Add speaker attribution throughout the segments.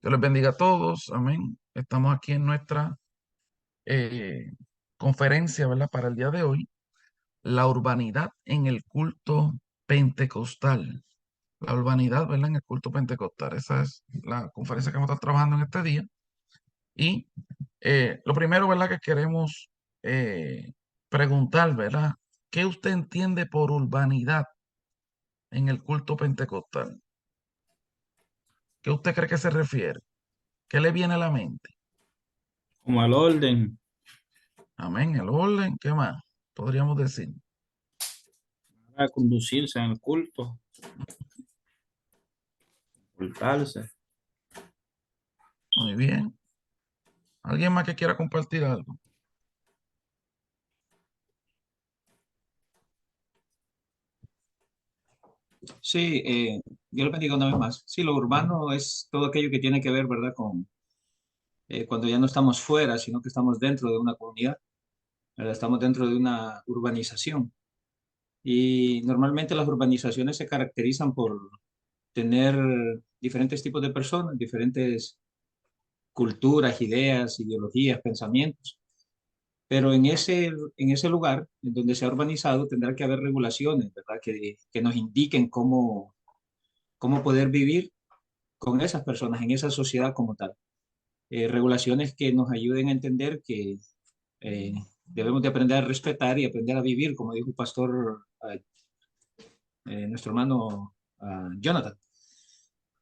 Speaker 1: Dios les bendiga a todos. Amén. Estamos aquí en nuestra eh, conferencia, ¿verdad? Para el día de hoy, la urbanidad en el culto pentecostal. La urbanidad, ¿verdad? En el culto pentecostal. Esa es la conferencia que vamos a estar trabajando en este día. Y lo primero, ¿verdad? Que queremos eh, preguntar, ¿verdad? ¿Qué usted entiende por urbanidad en el culto pentecostal? ¿Qué usted cree que se refiere? ¿Qué le viene a la mente?
Speaker 2: Como al orden,
Speaker 1: Amén. El orden, ¿qué más? Podríamos decir.
Speaker 2: a conducirse en el culto, ocultarse.
Speaker 1: Muy bien. ¿Alguien más que quiera compartir algo?
Speaker 3: Sí, yo lo bendiga una vez más. Sí, lo urbano es todo aquello que tiene que ver, ¿verdad? Con cuando ya no estamos fuera, sino que estamos dentro de una comunidad, ¿verdad? Estamos dentro de una urbanización. Y normalmente las urbanizaciones se caracterizan por tener diferentes tipos de personas, diferentes culturas, ideas, ideologías, pensamientos. Pero en ese lugar en donde se ha urbanizado tendrá que haber regulaciones, ¿verdad? Que nos indiquen cómo poder vivir con esas personas, en esa sociedad como tal. Regulaciones que nos ayuden a entender que eh, debemos de aprender a respetar y aprender a vivir, como dijo el pastor, nuestro hermano Jonathan,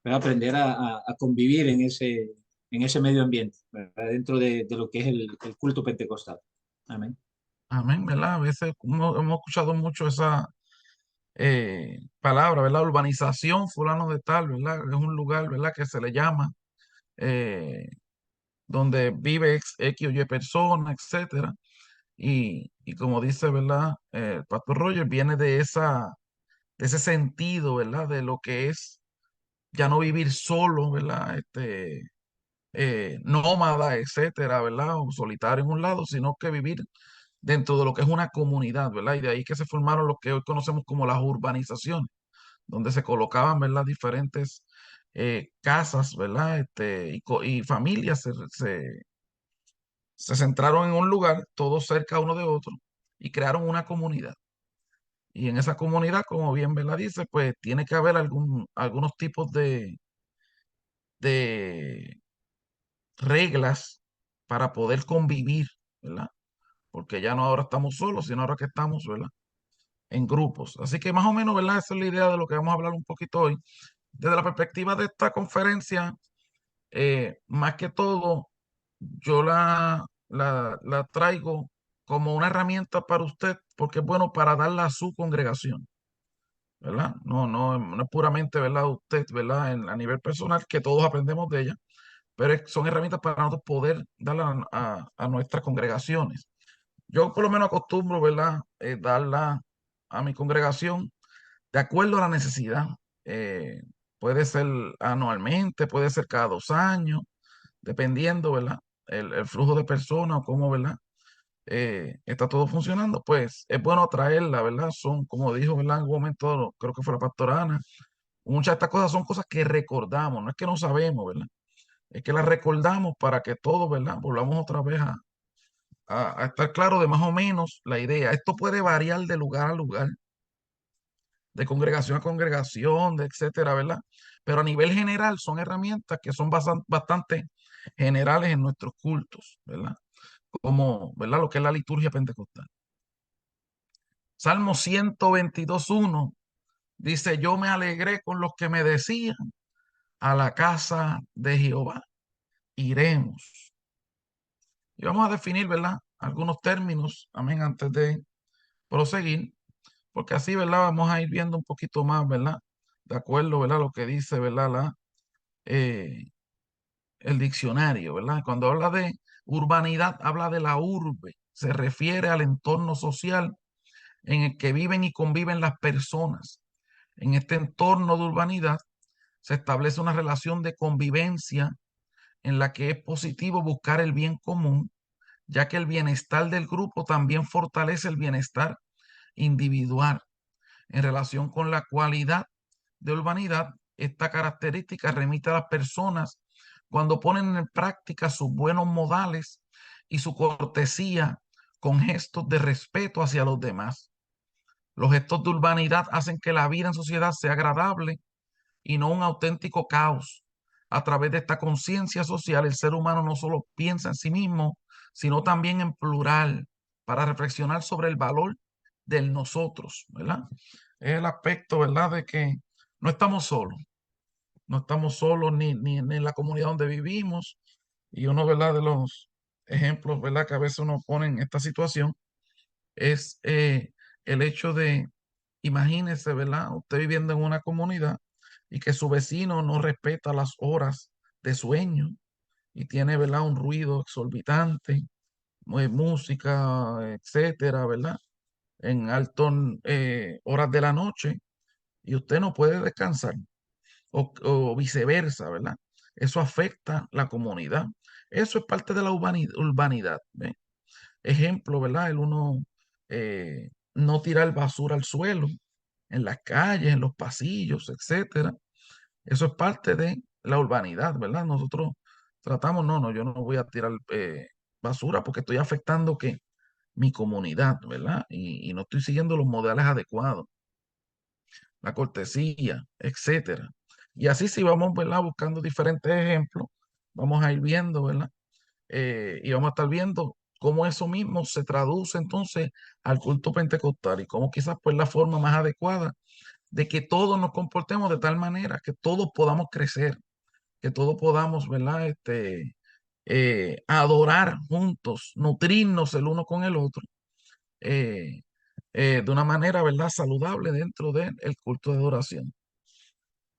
Speaker 3: para aprender a convivir en ese medio ambiente, ¿verdad? Dentro de lo que es el culto pentecostal. Amén.
Speaker 1: Amén, ¿verdad? A veces hemos escuchado mucho esa palabra, ¿verdad? Urbanización, fulano de tal, ¿verdad? Es un lugar, ¿verdad? Que se le llama, eh, donde vive X o Y persona, etcétera. Y como dice, ¿verdad? El pastor Roger viene de ese sentido, ¿verdad? De lo que es ya no vivir solo, ¿verdad? Nómada, etcétera, ¿verdad? O solitario en un lado, sino que vivir dentro de lo que es una comunidad, ¿verdad? Y de ahí que se formaron lo que hoy conocemos como las urbanizaciones, donde se colocaban, ¿verdad? Diferentes casas, ¿verdad? Y familias se centraron en un lugar, todos cerca uno de otro, y crearon una comunidad. Y en esa comunidad, como bien, ¿verdad? Dice, pues tiene que haber algunos tipos de reglas para poder convivir, ¿verdad? Porque ya no ahora estamos solos, sino ahora que estamos, ¿verdad? En grupos. Así que más o menos, ¿verdad? Esa es la idea de lo que vamos a hablar un poquito hoy. Desde la perspectiva de esta conferencia, más que todo, yo la traigo como una herramienta para usted, porque es bueno para darla a su congregación, ¿verdad? No es puramente, ¿verdad? Usted, ¿verdad? A nivel personal, que todos aprendemos de ella, pero son herramientas para nosotros poder darla a nuestras congregaciones. Yo por lo menos acostumbro, ¿verdad? Darla a mi congregación de acuerdo a la necesidad. Eh, Puede ser anualmente, puede ser cada 2 años, dependiendo, ¿verdad? El flujo de personas o cómo, ¿verdad? Está todo funcionando, pues es bueno traerla, ¿verdad? Son, como dijo, ¿verdad? En algún momento, creo que fue la pastora Ana, muchas de estas cosas son cosas que recordamos, no es que no sabemos, ¿verdad? Es que las recordamos para que todos, ¿verdad? Volvamos otra vez a estar claro de más o menos la idea. Esto puede variar de lugar a lugar, de congregación a congregación, de etcétera, ¿verdad? Pero a nivel general son herramientas que son bastante generales en nuestros cultos, ¿verdad? Como, ¿verdad? Lo que es la liturgia pentecostal. Salmo 122:1 dice, yo me alegré con los que me decían, a la casa de Jehová iremos. Y vamos a definir, ¿verdad? Algunos términos, amén, antes de proseguir, porque así, ¿verdad? Vamos a ir viendo un poquito más, ¿verdad? De acuerdo, ¿verdad? Lo que dice, ¿verdad? Eh, el diccionario, ¿verdad? Cuando habla de urbanidad, habla de la urbe, se refiere al entorno social en el que viven y conviven las personas. En este entorno de urbanidad se establece una relación de convivencia en la que es positivo buscar el bien común, ya que el bienestar del grupo también fortalece el bienestar individual. En relación con la cualidad de urbanidad, esta característica remite a las personas cuando ponen en práctica sus buenos modales y su cortesía con gestos de respeto hacia los demás. Los gestos de urbanidad hacen que la vida en sociedad sea agradable y no un auténtico caos. A través de esta conciencia social, el ser humano no solo piensa en sí mismo, sino también en plural, para reflexionar sobre el valor del nosotros, ¿verdad? Es el aspecto, ¿verdad?, de que no estamos solos, no estamos solos ni en la comunidad donde vivimos. Y uno, ¿verdad?, de los ejemplos, ¿verdad?, que a veces uno pone en esta situación es el hecho de, imagínese, ¿verdad? Usted viviendo en una comunidad y que su vecino no respeta las horas de sueño y tiene, ¿verdad?, un ruido exorbitante, música, etcétera, ¿verdad? En altas horas de la noche y usted no puede descansar o viceversa, ¿verdad? Eso afecta la comunidad. Eso es parte de la urbanidad, ¿ve? Ejemplo, ¿verdad? El uno no tirar basura al suelo, en las calles, en los pasillos, etcétera. Eso es parte de la urbanidad, ¿verdad? Nosotros tratamos, no, yo no voy a tirar basura porque estoy afectando que mi comunidad, ¿verdad? Y no estoy siguiendo los modales adecuados, la cortesía, etcétera. Y así si vamos, ¿verdad? Buscando diferentes ejemplos, vamos a ir viendo, ¿verdad? Y vamos a estar viendo cómo eso mismo se traduce entonces al culto pentecostal y cómo quizás pues la forma más adecuada de que todos nos comportemos de tal manera que todos podamos crecer, que todos podamos, ¿verdad? Adorar juntos, nutrirnos el uno con el otro, eh, de una manera, ¿verdad? Saludable dentro del culto de adoración.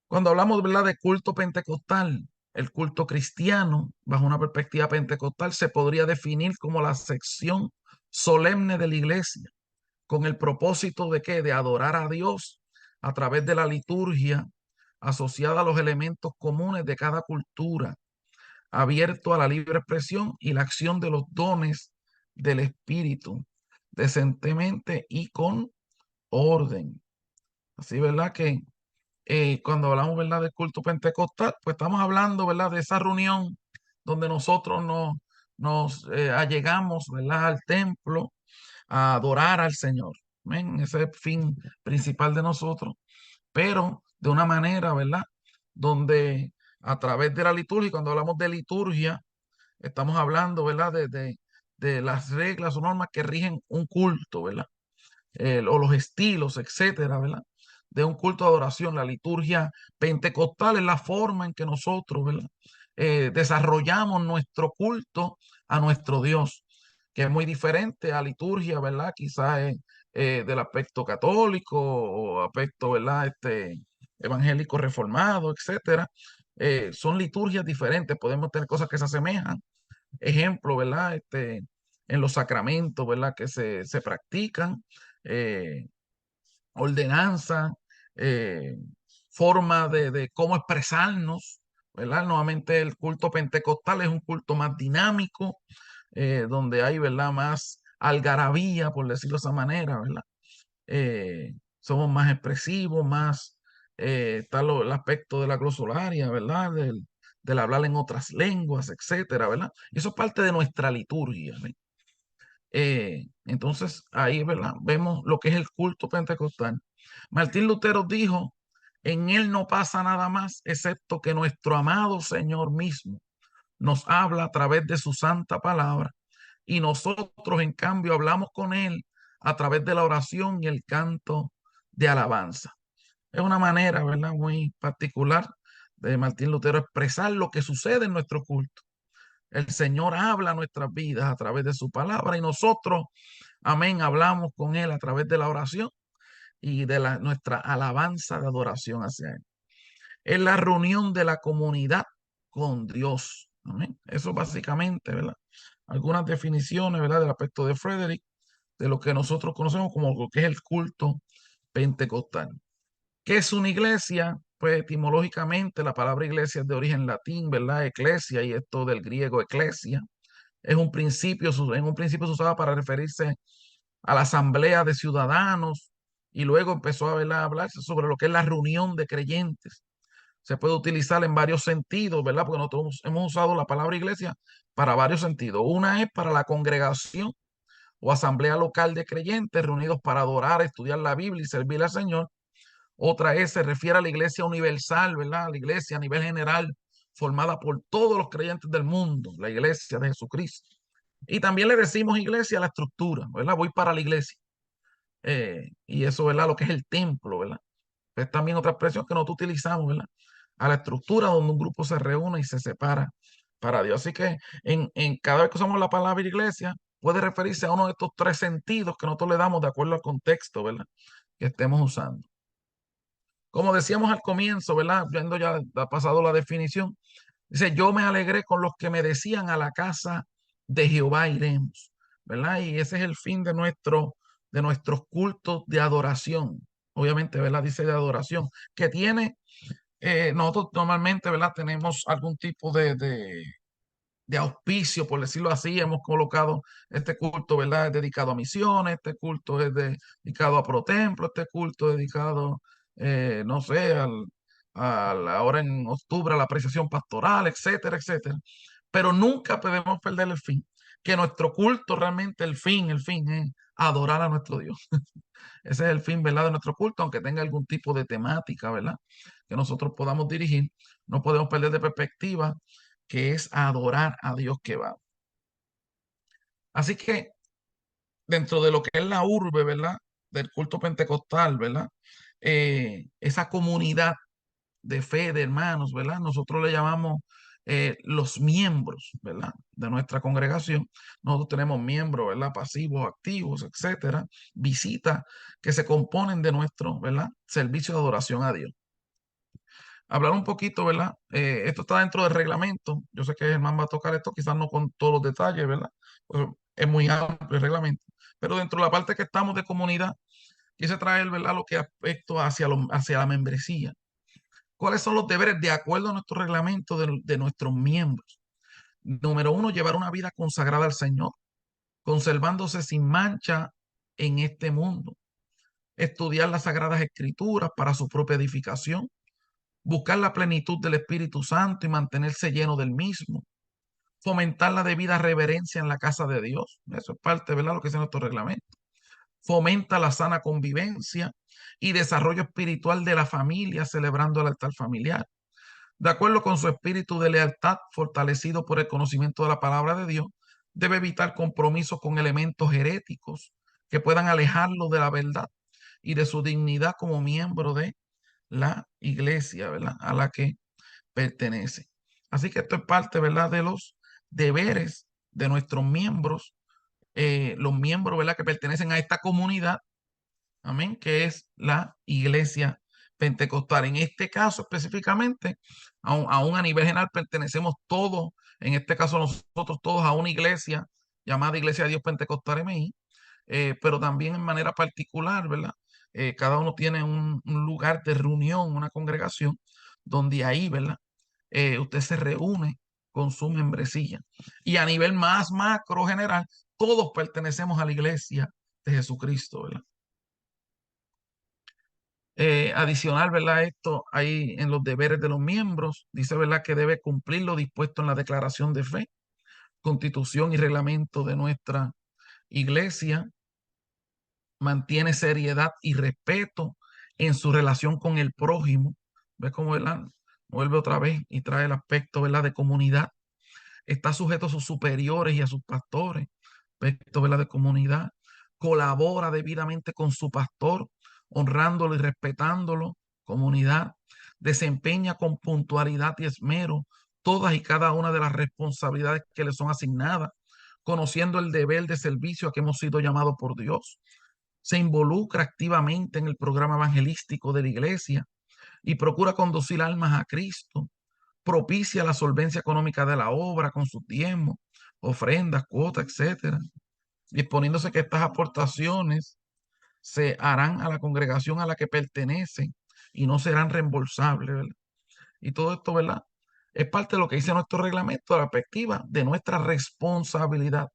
Speaker 1: Cuando hablamos, ¿verdad?, de culto pentecostal, el culto cristiano, bajo una perspectiva pentecostal, se podría definir como la sección solemne de la iglesia, con el propósito de ¿qué? De adorar a Dios a través de la liturgia asociada a los elementos comunes de cada cultura, abierto a la libre expresión y la acción de los dones del Espíritu, decentemente y con orden. Así, ¿verdad? Que cuando hablamos, ¿verdad?, del culto pentecostal, pues estamos hablando, ¿verdad?, de esa reunión donde nosotros nos allegamos, ¿verdad?, al templo a adorar al Señor. Amén. Ese es el fin principal de nosotros, pero de una manera, ¿verdad?, donde a través de la liturgia, cuando hablamos de liturgia, estamos hablando, ¿verdad?, de las reglas o normas que rigen un culto, ¿verdad? O los estilos, etcétera, ¿verdad? De un culto de adoración. La liturgia pentecostal es la forma en que nosotros, ¿verdad?, desarrollamos nuestro culto a nuestro Dios, que es muy diferente a liturgia, ¿verdad? Quizás del aspecto católico o aspecto, ¿verdad?, evangélico reformado, etcétera. Son liturgias diferentes, podemos tener cosas que se asemejan. Ejemplo, ¿verdad? En los sacramentos, ¿verdad?, que se practican, eh, ordenanza, eh, forma de cómo expresarnos, ¿verdad? Nuevamente el culto pentecostal es un culto más dinámico, donde hay, ¿verdad?, más algarabía, por decirlo de esa manera, ¿verdad? Somos más expresivos, más, está el aspecto de la glosolaria, ¿verdad? Del hablar en otras lenguas, etcétera, ¿verdad? Eso es parte de nuestra liturgia, ¿ve? Entonces ahí, ¿verdad?, vemos lo que es el culto pentecostal. Martín Lutero dijo, en él no pasa nada más excepto que nuestro amado Señor mismo nos habla a través de su santa palabra y nosotros en cambio hablamos con él a través de la oración y el canto de alabanza. Es una manera, ¿verdad?, muy particular de Martín Lutero expresar lo que sucede en nuestro culto. El Señor habla a nuestras vidas a través de su palabra y nosotros, amén, hablamos con Él a través de la oración y de nuestra alabanza de adoración hacia Él. Es la reunión de la comunidad con Dios. Amén. Eso básicamente, ¿verdad? Algunas definiciones, ¿verdad?, del aspecto de Frederick, de lo que nosotros conocemos como lo que es el culto pentecostal. ¿Qué es una iglesia? Pues etimológicamente la palabra iglesia es de origen latín, ¿verdad? Eclesia, y esto del griego eclesia. Es un principio, en un principio se usaba para referirse a la asamblea de ciudadanos y luego empezó a, ¿verdad?, hablarse sobre lo que es la reunión de creyentes. se puede utilizar en varios sentidos, ¿verdad? Porque nosotros hemos usado la palabra iglesia para varios sentidos. Una es para la congregación o asamblea local de creyentes reunidos para adorar, estudiar la Biblia y servir al Señor. Otra es, se refiere a la iglesia universal, ¿verdad? La iglesia a nivel general, formada por todos los creyentes del mundo, la iglesia de Jesucristo. Y también le decimos iglesia a la estructura, ¿verdad? Voy para la iglesia. Y eso, ¿verdad? Lo que es el templo, ¿verdad? Es también otra expresión que nosotros utilizamos, ¿verdad? A la estructura donde un grupo se reúne y se separa para Dios. Así que en cada vez que usamos la palabra iglesia, puede referirse a uno de estos tres sentidos que nosotros le damos de acuerdo al contexto, ¿verdad? Que estemos usando. Como decíamos al comienzo, ¿verdad? Viendo ya ha pasado la definición, dice, yo me alegré con los que me decían a la casa de Jehová iremos, ¿verdad? Y ese es el fin de nuestros cultos de adoración. Obviamente, ¿verdad? Dice de adoración, que tiene, nosotros normalmente, ¿verdad? Tenemos algún tipo de auspicio, por decirlo así. Hemos colocado este culto, ¿verdad? Es dedicado a misiones, este culto es dedicado a ProTemplo, este culto es dedicado, no sé, ahora en octubre a la apreciación pastoral, etcétera, etcétera. Pero nunca podemos perder el fin, que nuestro culto realmente, el fin es adorar a nuestro Dios. Ese es el fin, ¿verdad? De nuestro culto, aunque tenga algún tipo de temática, ¿verdad? Que nosotros podamos dirigir, no podemos perder de perspectiva que es adorar a Dios que va. Así que dentro de lo que es la urbe, ¿verdad? Del culto pentecostal, ¿verdad? Esa comunidad de fe, de hermanos, ¿verdad? Nosotros le llamamos los miembros, ¿verdad? De nuestra congregación. Nosotros tenemos miembros, ¿verdad? Pasivos, activos, etcétera. Visitas que se componen de nuestro, ¿verdad? Servicio de adoración a Dios. Hablar un poquito, ¿verdad? Esto está dentro del reglamento. Yo sé que Germán va a tocar esto, quizás no con todos los detalles, ¿verdad? Pues es muy amplio el reglamento. Pero dentro de la parte que estamos de comunidad, quise traer, ¿verdad? Lo que aspecto hacia la membresía. ¿Cuáles son los deberes de acuerdo a nuestro reglamento de nuestros miembros? Número uno, llevar una vida consagrada al Señor, conservándose sin mancha en este mundo. Estudiar las Sagradas Escrituras para su propia edificación. Buscar la plenitud del Espíritu Santo y mantenerse lleno del mismo. Fomentar la debida reverencia en la casa de Dios. Eso es parte, ¿verdad? Lo que dice nuestro reglamento. Fomenta la sana convivencia y desarrollo espiritual de la familia, celebrando el altar familiar. De acuerdo con su espíritu de lealtad, fortalecido por el conocimiento de la palabra de Dios, debe evitar compromisos con elementos heréticos que puedan alejarlo de la verdad y de su dignidad como miembro de la iglesia, ¿verdad? A la que pertenece. Así que esto es parte, ¿verdad? De los deberes de nuestros miembros, los miembros, ¿verdad? Que pertenecen a esta comunidad, amén, que es la iglesia pentecostal. En este caso específicamente, aún a nivel general pertenecemos todos, en este caso nosotros todos a una iglesia llamada Iglesia de Dios Pentecostal MI, pero también en manera particular, ¿verdad? Cada uno tiene un lugar de reunión, una congregación, donde ahí, ¿verdad? Usted se reúne con su membresía. Y a nivel más macro general, todos pertenecemos a la iglesia de Jesucristo, ¿verdad? Adicional, ¿verdad? Esto ahí en los deberes de los miembros, dice, ¿verdad? Que debe cumplir lo dispuesto en la declaración de fe, constitución y reglamento de nuestra iglesia, mantiene seriedad y respeto en su relación con el prójimo. ¿Ves cómo, verdad? Vuelve otra vez y trae el aspecto, ¿verdad? De comunidad. Está sujeto a sus superiores y a sus pastores. Aspecto, ¿verdad? De comunidad. Colabora debidamente con su pastor, honrándolo y respetándolo. Comunidad. Desempeña con puntualidad y esmero todas y cada una de las responsabilidades que le son asignadas, conociendo el deber de servicio a que hemos sido llamados por Dios. Se involucra activamente en el programa evangelístico de la iglesia y procura conducir almas a Cristo. Propicia la solvencia económica de la obra con sus diezmos, ofrendas, cuotas, etcétera, disponiéndose que estas aportaciones se harán a la congregación a la que pertenecen y no serán reembolsables, ¿verdad? Y todo esto, ¿verdad? Es parte de lo que dice nuestro reglamento, la perspectiva de nuestra responsabilidad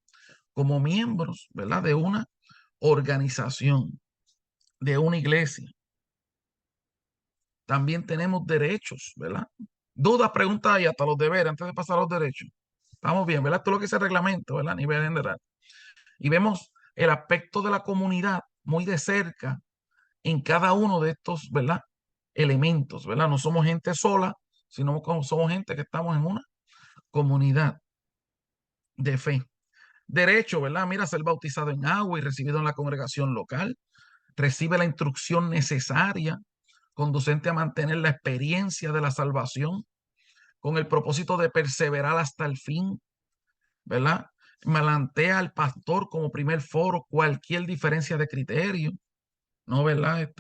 Speaker 1: como miembros, ¿verdad? De una organización, de una iglesia. también tenemos derechos, ¿verdad? Dudas, preguntas y hasta los deberes antes de pasar a los derechos. Estamos bien, ¿verdad? Todo lo que es el reglamento, ¿verdad? A nivel general. Y vemos el aspecto de la comunidad muy de cerca en cada uno de estos, ¿verdad? Elementos, ¿verdad? No somos gente sola, sino como somos gente que estamos en una comunidad de fe. Derecho, ¿verdad? Mira, ser bautizado en agua y recibido en la congregación local. Recibe la instrucción necesaria conducente a mantener la experiencia de la salvación con el propósito de perseverar hasta el fin, ¿verdad? Malantea al pastor como primer foro cualquier diferencia de criterio, ¿no? ¿Verdad?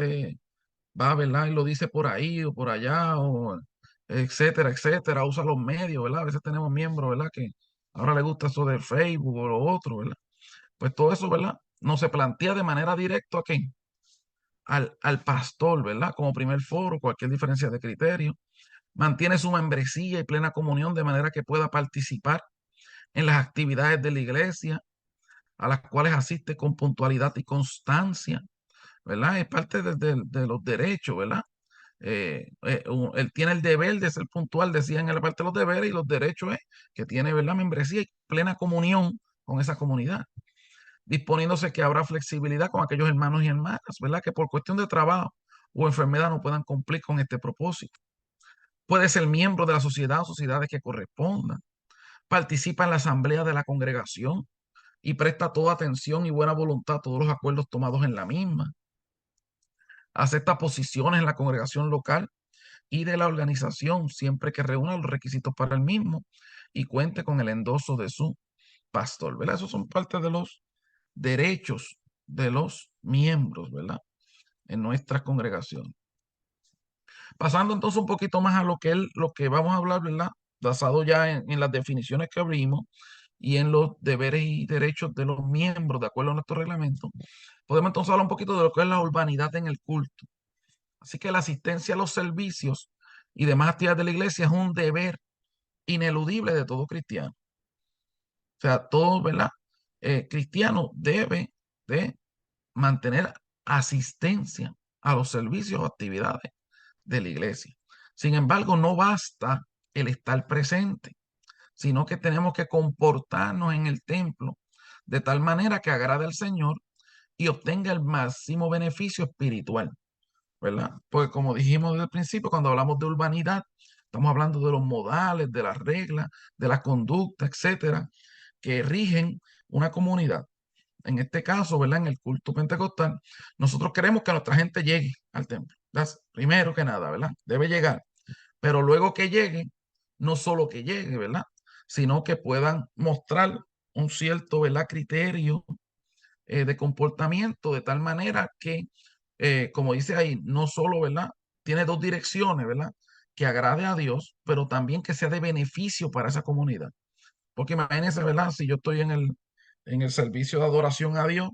Speaker 1: Va, ¿verdad? Y lo dice por ahí o por allá, o etcétera, etcétera. Usa los medios, ¿verdad? A veces tenemos miembros, ¿verdad? Que ahora le gusta eso del Facebook o lo otro, ¿verdad? Pues todo eso, ¿verdad? No se plantea de manera directa a quién, al pastor, ¿verdad? Como primer foro, cualquier diferencia de criterio. Mantiene su membresía y plena comunión de manera que pueda participar en las actividades de la iglesia, a las cuales asiste con puntualidad y constancia, ¿verdad? Es parte de los derechos, ¿verdad? Él tiene el deber de ser puntual, decían en la parte de los deberes, y los derechos es que tiene, ¿verdad? Membresía y plena comunión con esa comunidad, disponiéndose que habrá flexibilidad con aquellos hermanos y hermanas, ¿verdad? Que por cuestión de trabajo o enfermedad no puedan cumplir con este propósito. Puede ser miembro de la sociedad o sociedades que correspondan. Participa en la asamblea de la congregación y presta toda atención y buena voluntad a todos los acuerdos tomados en la misma. Acepta posiciones en la congregación local y de la organización siempre que reúna los requisitos para el mismo y cuente con el endoso de su pastor, ¿verdad? Esos son parte de los derechos de los miembros, ¿verdad? En nuestra congregación. Pasando entonces un poquito más a lo que vamos a hablar, ¿verdad? Basado ya en las definiciones que abrimos y en los deberes y derechos de los miembros, de acuerdo a nuestro reglamento, podemos entonces hablar un poquito de lo que es la urbanidad en el culto. Así que la asistencia a los servicios y demás actividades de la iglesia es un deber ineludible de todo cristiano. O sea, todo, ¿verdad? Cristiano debe de mantener asistencia a los servicios o actividades de la iglesia. Sin embargo, no basta el estar presente, sino que tenemos que comportarnos en el templo de tal manera que agrade al Señor y obtenga el máximo beneficio espiritual, ¿verdad? Porque como dijimos desde el principio, cuando hablamos de urbanidad, estamos hablando de los modales, de las reglas, de la conducta, etcétera, que rigen una comunidad. En este caso, ¿verdad? En el culto pentecostal, nosotros queremos que nuestra gente llegue al templo. Primero que nada, ¿verdad? Debe llegar. Pero luego que llegue, no solo que llegue, ¿verdad? Sino que puedan mostrar un cierto, ¿verdad? Criterio de comportamiento de tal manera que, como dice ahí, no solo, ¿verdad? Tiene dos direcciones, ¿verdad? Que agrade a Dios, pero también que sea de beneficio para esa comunidad. Porque imagínense, ¿verdad? Si yo estoy en el servicio de adoración a Dios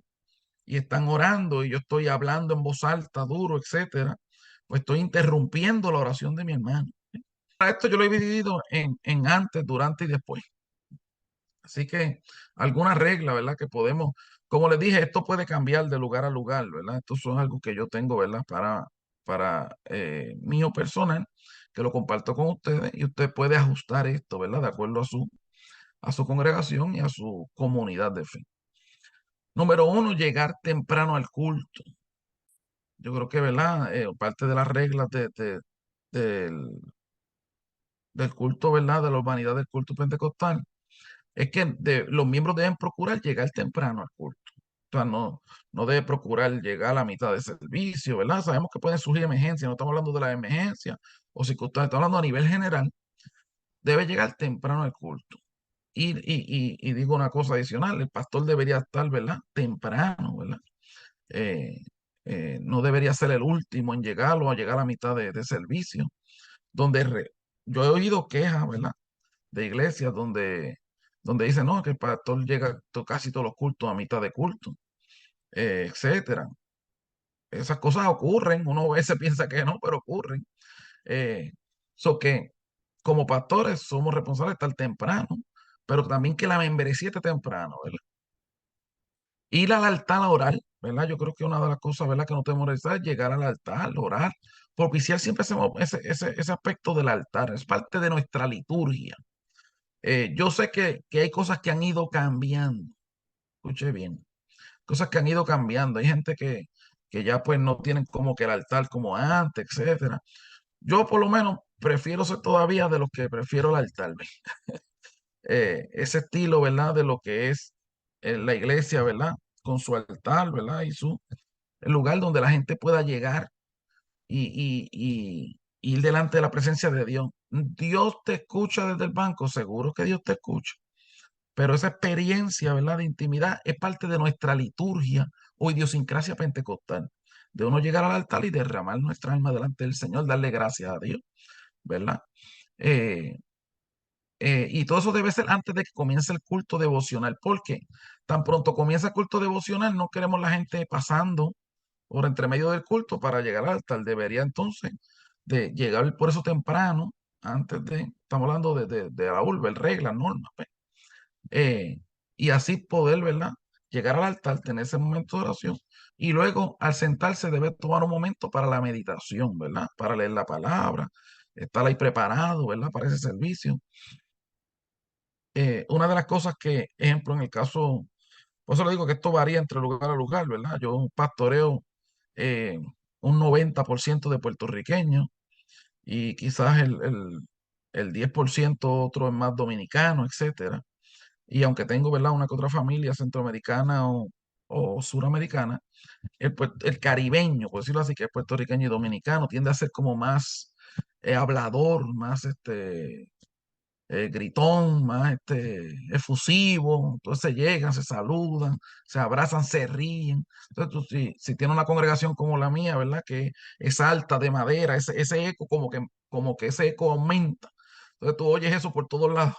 Speaker 1: y están orando y yo estoy hablando en voz alta, duro, etcétera, pues estoy interrumpiendo la oración de mi hermano. Para esto yo lo he dividido en antes, durante y después. Así que alguna regla, ¿verdad? Que podemos, como les dije, esto puede cambiar de lugar a lugar, ¿verdad? Esto es algo que yo tengo, ¿verdad? Para mío personal, que lo comparto con ustedes y usted puede ajustar esto, ¿verdad? De acuerdo a su congregación y a su comunidad de fe. Número uno, llegar temprano al culto. Yo creo que, ¿verdad? Parte de las reglas del, del culto, ¿verdad? De la urbanidad del culto pentecostal es que los miembros deben procurar llegar temprano al culto. O sea, no debe procurar llegar a la mitad del servicio, ¿verdad? Sabemos que pueden surgir emergencias, no estamos hablando de la emergencia o circunstancias, estamos hablando a nivel general. Debe llegar temprano al culto. Y digo una cosa adicional, el pastor debería estar, ¿verdad? Temprano, ¿verdad? Eh, no debería ser el último en llegar o a llegar a la mitad de servicio. Donde yo he oído quejas, ¿verdad? De iglesias donde dicen, no, que el pastor llega casi todos los cultos a mitad de culto, etcétera. Esas cosas ocurren, uno a veces piensa que no, pero ocurren. Eh, que como pastores somos responsables de estar temprano, pero también que la membresía esté temprano, ¿verdad? Ir al altar a orar, ¿verdad? Yo creo que una de las cosas, ¿verdad? Que no tenemos que realizar es llegar al altar, orar, propiciar siempre ese aspecto del altar, es parte de nuestra liturgia. Yo sé que hay cosas que han ido cambiando, escuche bien, cosas que han ido cambiando. Hay gente que ya pues no tienen como que el altar como antes, etcétera. Yo por lo menos prefiero ser todavía de los que prefiero el altar, ¿ve? Ese estilo, ¿verdad? De lo que es la iglesia, ¿verdad? Con su altar, ¿verdad? Y el lugar donde la gente pueda llegar y ir delante de la presencia de Dios. Dios te escucha desde el banco, seguro que Dios te escucha, pero esa experiencia, ¿verdad? De intimidad es parte de nuestra liturgia o idiosincrasia pentecostal, de uno llegar al altar y derramar nuestra alma delante del Señor, darle gracias a Dios, ¿verdad? Eh, y todo eso debe ser antes de que comience el culto devocional, porque tan pronto comienza el culto devocional, no queremos la gente pasando por entre medio del culto para llegar al altar. Debería entonces de llegar por eso temprano, estamos hablando de la urbe, reglas, normas, pues. Eh, y así poder, ¿verdad? Llegar al altar, tener ese momento de oración y luego al sentarse debe tomar un momento para la meditación, ¿verdad? Para leer la palabra, estar ahí preparado, ¿verdad? Para ese servicio. Una de las cosas que, ejemplo, en el caso, por eso le digo que esto varía entre lugar a lugar, ¿verdad? Yo pastoreo eh, un 90% de puertorriqueños y quizás el 10% otro es más dominicano, etcétera. Y aunque tengo, ¿verdad? Una que otra familia centroamericana o suramericana, el caribeño, por decirlo así, que es puertorriqueño y dominicano, tiende a ser como más hablador, más gritón, más efusivo. Entonces se llegan, se saludan, se abrazan, se ríen. Entonces, tú, si tienes una congregación como la mía, ¿verdad? Que es alta de madera, ese eco, como que ese eco aumenta. Entonces tú oyes eso por todos lados.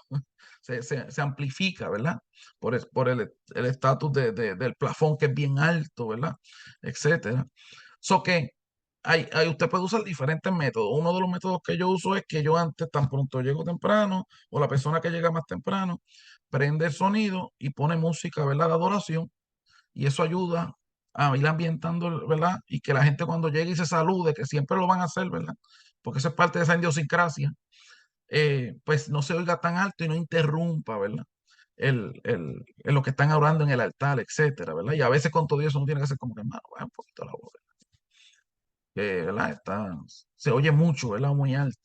Speaker 1: Se amplifica, ¿verdad? Por el estatus del plafón que es bien alto, ¿verdad? Etcétera. So que usted puede usar diferentes métodos. Uno de los métodos que yo uso es que yo antes, tan pronto llego temprano, o la persona que llega más temprano, prende el sonido y pone música, ¿verdad? De adoración, y eso ayuda a ir ambientando, ¿verdad? Y que la gente cuando llegue y se salude, que siempre lo van a hacer, ¿verdad? Porque eso es parte de esa idiosincrasia, pues no se oiga tan alto y no interrumpa, ¿verdad? Lo que están orando en el altar, etcétera, ¿verdad? Y a veces con todo eso uno tiene que hacer como que, hermano, baja un poquito la voz, ¿verdad? Se oye mucho, ¿verdad? Muy alto.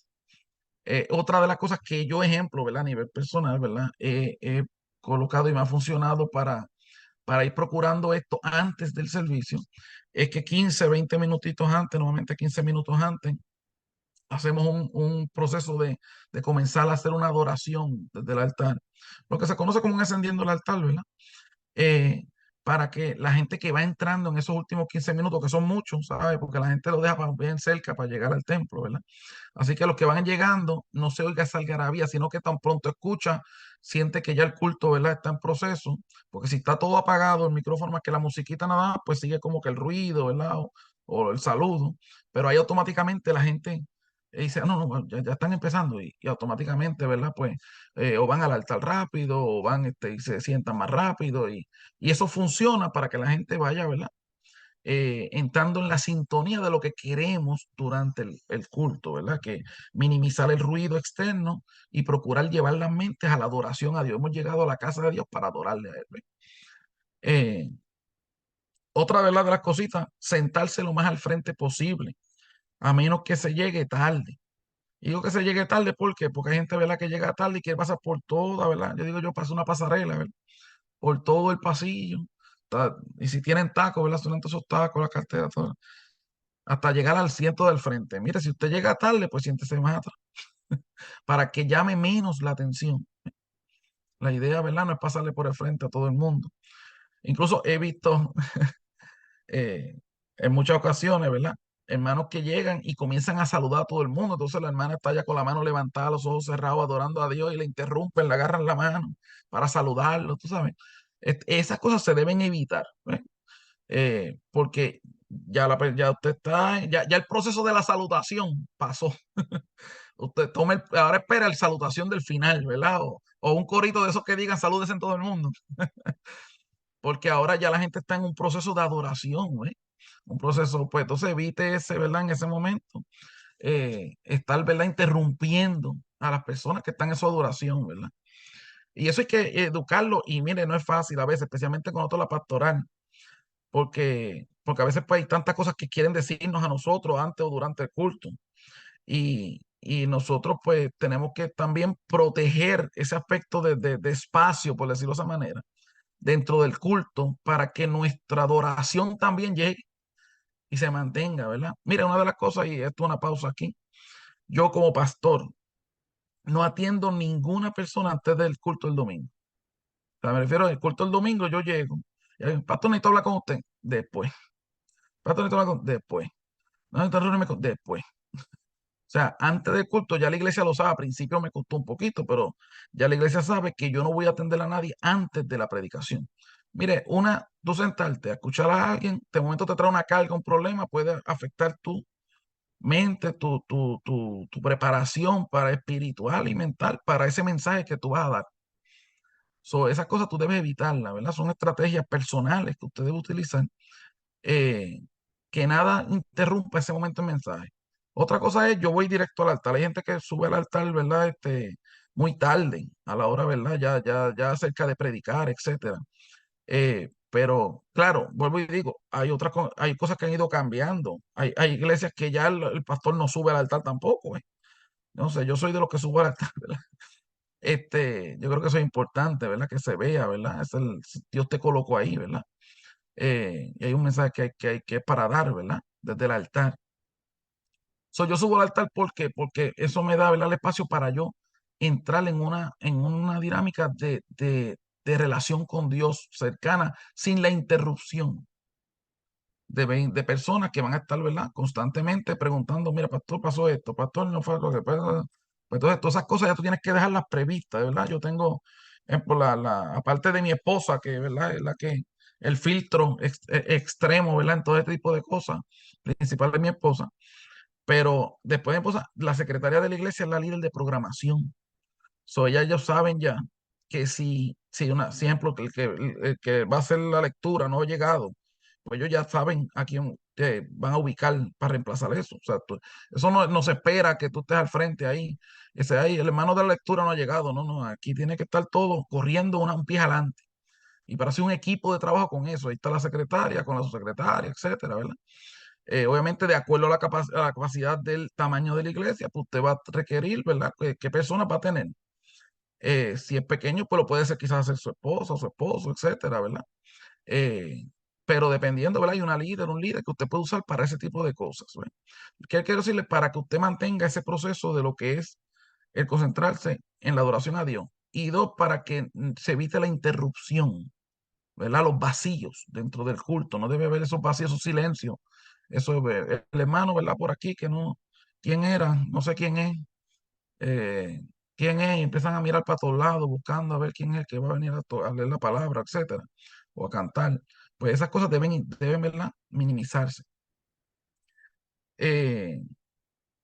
Speaker 1: Otra de las cosas que yo ejemplo, ¿verdad? A nivel personal, ¿verdad? He colocado y me ha funcionado para ir procurando esto antes del servicio, es que 15, 20 minutitos antes, normalmente 15 minutos antes, hacemos un proceso de comenzar a hacer una adoración desde el altar, lo que se conoce como un encendiendo el altar, ¿verdad? eh, para que la gente que va entrando en esos últimos 15 minutos, que son muchos, ¿sabes? Porque la gente lo deja bien cerca para llegar al templo, ¿verdad? Así que los que van llegando, no se oiga esa algarabía, sino que tan pronto escucha, siente que ya el culto, ¿verdad? Está en proceso, porque si está todo apagado, el micrófono más que la musiquita nada más, pues sigue como que el ruido, ¿verdad? O el saludo, pero ahí automáticamente la gente dice, "Ah, no, no, bueno, ya están empezando y automáticamente, ¿verdad? Pues o van al altar rápido o van y se sientan más rápido y eso funciona para que la gente vaya, ¿verdad? Entrando en la sintonía de lo que queremos durante el culto, ¿verdad? Que minimizar el ruido externo y procurar llevar las mentes a la adoración a Dios. Hemos llegado a la casa de Dios para adorarle a Él. ¿Ve? Eh, Otra, ¿verdad? De las cositas, sentarse lo más al frente posible, a menos que se llegue tarde. Y digo que se llegue tarde, ¿por qué? Porque hay gente, ¿verdad? Que llega tarde y que pasa por toda, ¿verdad? Yo digo, yo paso una pasarela, ¿verdad? Por todo el pasillo. Y si tienen tacos, ¿verdad? Solamente esos tacos, la cartera, todo, hasta llegar al asiento del frente. Mire, si usted llega tarde, pues siéntese más atrás, para que llame menos la atención. La idea, ¿verdad? No es pasarle por el frente a todo el mundo. Incluso he visto eh, en muchas ocasiones, ¿verdad? Hermanos que llegan y comienzan a saludar a todo el mundo. Entonces la hermana está ya con la mano levantada, los ojos cerrados, adorando a Dios y le interrumpen, le agarran la mano para saludarlo, tú sabes. Esas cosas se deben evitar, ¿ves? Porque ya usted está, ya el proceso de la salutación pasó. Usted tome ahora espera la salutación del final, ¿verdad? O un corito de esos que digan saludes en todo el mundo, porque ahora ya la gente está en un proceso de adoración, ¿eh? un proceso, pues entonces evite ese, ¿verdad? En ese momento, estar, ¿verdad? Interrumpiendo a las personas que están en su adoración, ¿verdad? Y eso hay que educarlo y mire, no es fácil a veces, especialmente con nosotros la pastoral, porque a veces pues hay tantas cosas que quieren decirnos a nosotros antes o durante el culto. Y nosotros pues tenemos que también proteger ese aspecto de espacio, por decirlo de esa manera, dentro del culto para que nuestra adoración también llegue y se mantenga, ¿verdad? Mira, una de las cosas, y esto es una pausa aquí, yo como pastor no atiendo ninguna persona antes del culto del domingo. O sea, me refiero al culto del domingo, yo llego, y el pastor necesito hablar con usted, después. Pastor necesito hablar con después. No necesito reunirme con después. O sea, antes del culto ya la iglesia lo sabe, al principio me costó un poquito, pero ya la iglesia sabe que yo no voy a atender a nadie antes de la predicación. Mire, tú sentarte a escuchar a alguien, de momento te trae una carga, un problema, puede afectar tu mente, tu preparación para espiritual y mental para ese mensaje que tú vas a dar. Esas cosas tú debes evitarlas, ¿verdad? Son estrategias personales que usted debe utilizar, eh, que nada interrumpa ese momento de mensaje. Otra cosa es, yo voy directo al altar. Hay gente que sube al altar, ¿verdad? Muy tarde, a la hora, ¿verdad? Ya cerca de predicar, etcétera. Pero, claro, vuelvo y digo, hay cosas que han ido cambiando. Hay iglesias que ya el pastor no sube al altar tampoco, ¿eh? No sé, yo soy de los que subo al altar, ¿verdad? Yo creo que eso es importante, ¿verdad? Que se vea, ¿verdad? Dios te colocó ahí, ¿verdad? Y hay un mensaje que es para dar, ¿verdad? Desde el altar. Yo subo al altar porque eso me da, ¿verdad? El espacio para yo entrar en una dinámica de relación con Dios cercana, sin la interrupción de personas que van a estar, ¿verdad? Constantemente preguntando, mira, pastor, pasó esto, pastor, no fue lo que pasó. Pues entonces, todas esas cosas ya tú tienes que dejarlas previstas, ¿verdad? Yo tengo, por aparte de mi esposa, que, ¿verdad? Es la que, el filtro extremo, ¿verdad? En todo este tipo de cosas, principal de mi esposa. Pero después de mi esposa, la secretaria de la iglesia es la líder de programación. Ellos saben ya que si ejemplo, el que va a hacer la lectura no ha llegado, pues ellos ya saben a quién van a ubicar para reemplazar eso. O sea, eso no se espera que tú estés al frente ahí. El hermano de la lectura no ha llegado. No, no, aquí tiene que estar todo corriendo un pie adelante. Y para hacer un equipo de trabajo con eso, ahí está la secretaria, con la subsecretaria, etcétera, ¿verdad? Obviamente, de acuerdo a la capacidad del tamaño de la iglesia, pues usted va a requerir, ¿verdad? ¿Qué personas va a tener? Si es pequeño, pues lo puede ser quizás hacer su esposa o su esposo, etcétera, ¿verdad? Eh, pero dependiendo, ¿verdad? Hay un líder que usted puede usar para ese tipo de cosas, ¿verdad? ¿Qué quiero decirle? Para que usted mantenga ese proceso de lo que es el concentrarse en la adoración a Dios. Y dos, para que se evite la interrupción, ¿verdad? Los vacíos dentro del culto. No debe haber esos vacíos, esos silencios. El hermano, ¿verdad? Por aquí que no, ¿quién era? No sé quién es. eh, quién es, y empiezan a mirar para todos lados buscando a ver quién es el que va a venir a leer la palabra, etcétera, o a cantar. Pues esas cosas deben, ¿verdad? Minimizarse. Eh,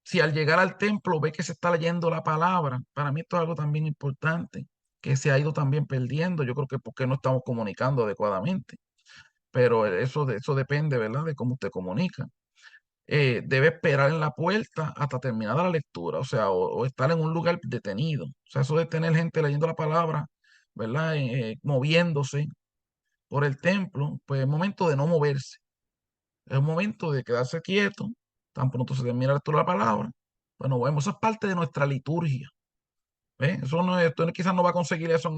Speaker 1: si al llegar al templo ve que se está leyendo la palabra, para mí esto es algo también importante, que se ha ido también perdiendo. Yo creo que porque no estamos comunicando adecuadamente, pero eso depende, ¿verdad? De cómo usted comunica. Debe esperar en la puerta hasta terminada la lectura, o sea, o estar en un lugar detenido. O sea, eso de tener gente leyendo la palabra, ¿verdad? Moviéndose por el templo, pues es momento de no moverse. Es un momento de quedarse quieto, tan pronto se termina la lectura de la palabra. Bueno, vemos, eso es parte de nuestra liturgia. ¿Ves? Esto quizás no va a conseguir eso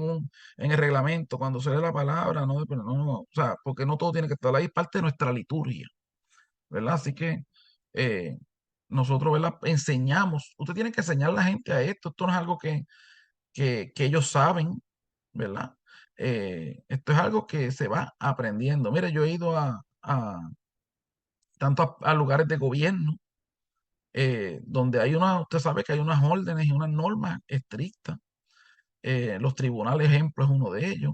Speaker 1: en el reglamento, cuando se lee la palabra, no, pero no, o sea, porque no todo tiene que estar ahí, es parte de nuestra liturgia. ¿Verdad? Así que eh, nosotros, ¿verdad? Enseñamos, usted tiene que enseñar a la gente a esto no es algo que ellos saben, ¿verdad? Esto es algo que se va aprendiendo. Mire, yo he ido tanto a lugares de gobierno, donde usted sabe que hay unas órdenes y unas normas estrictas. Los tribunales, ejemplo, es uno de ellos.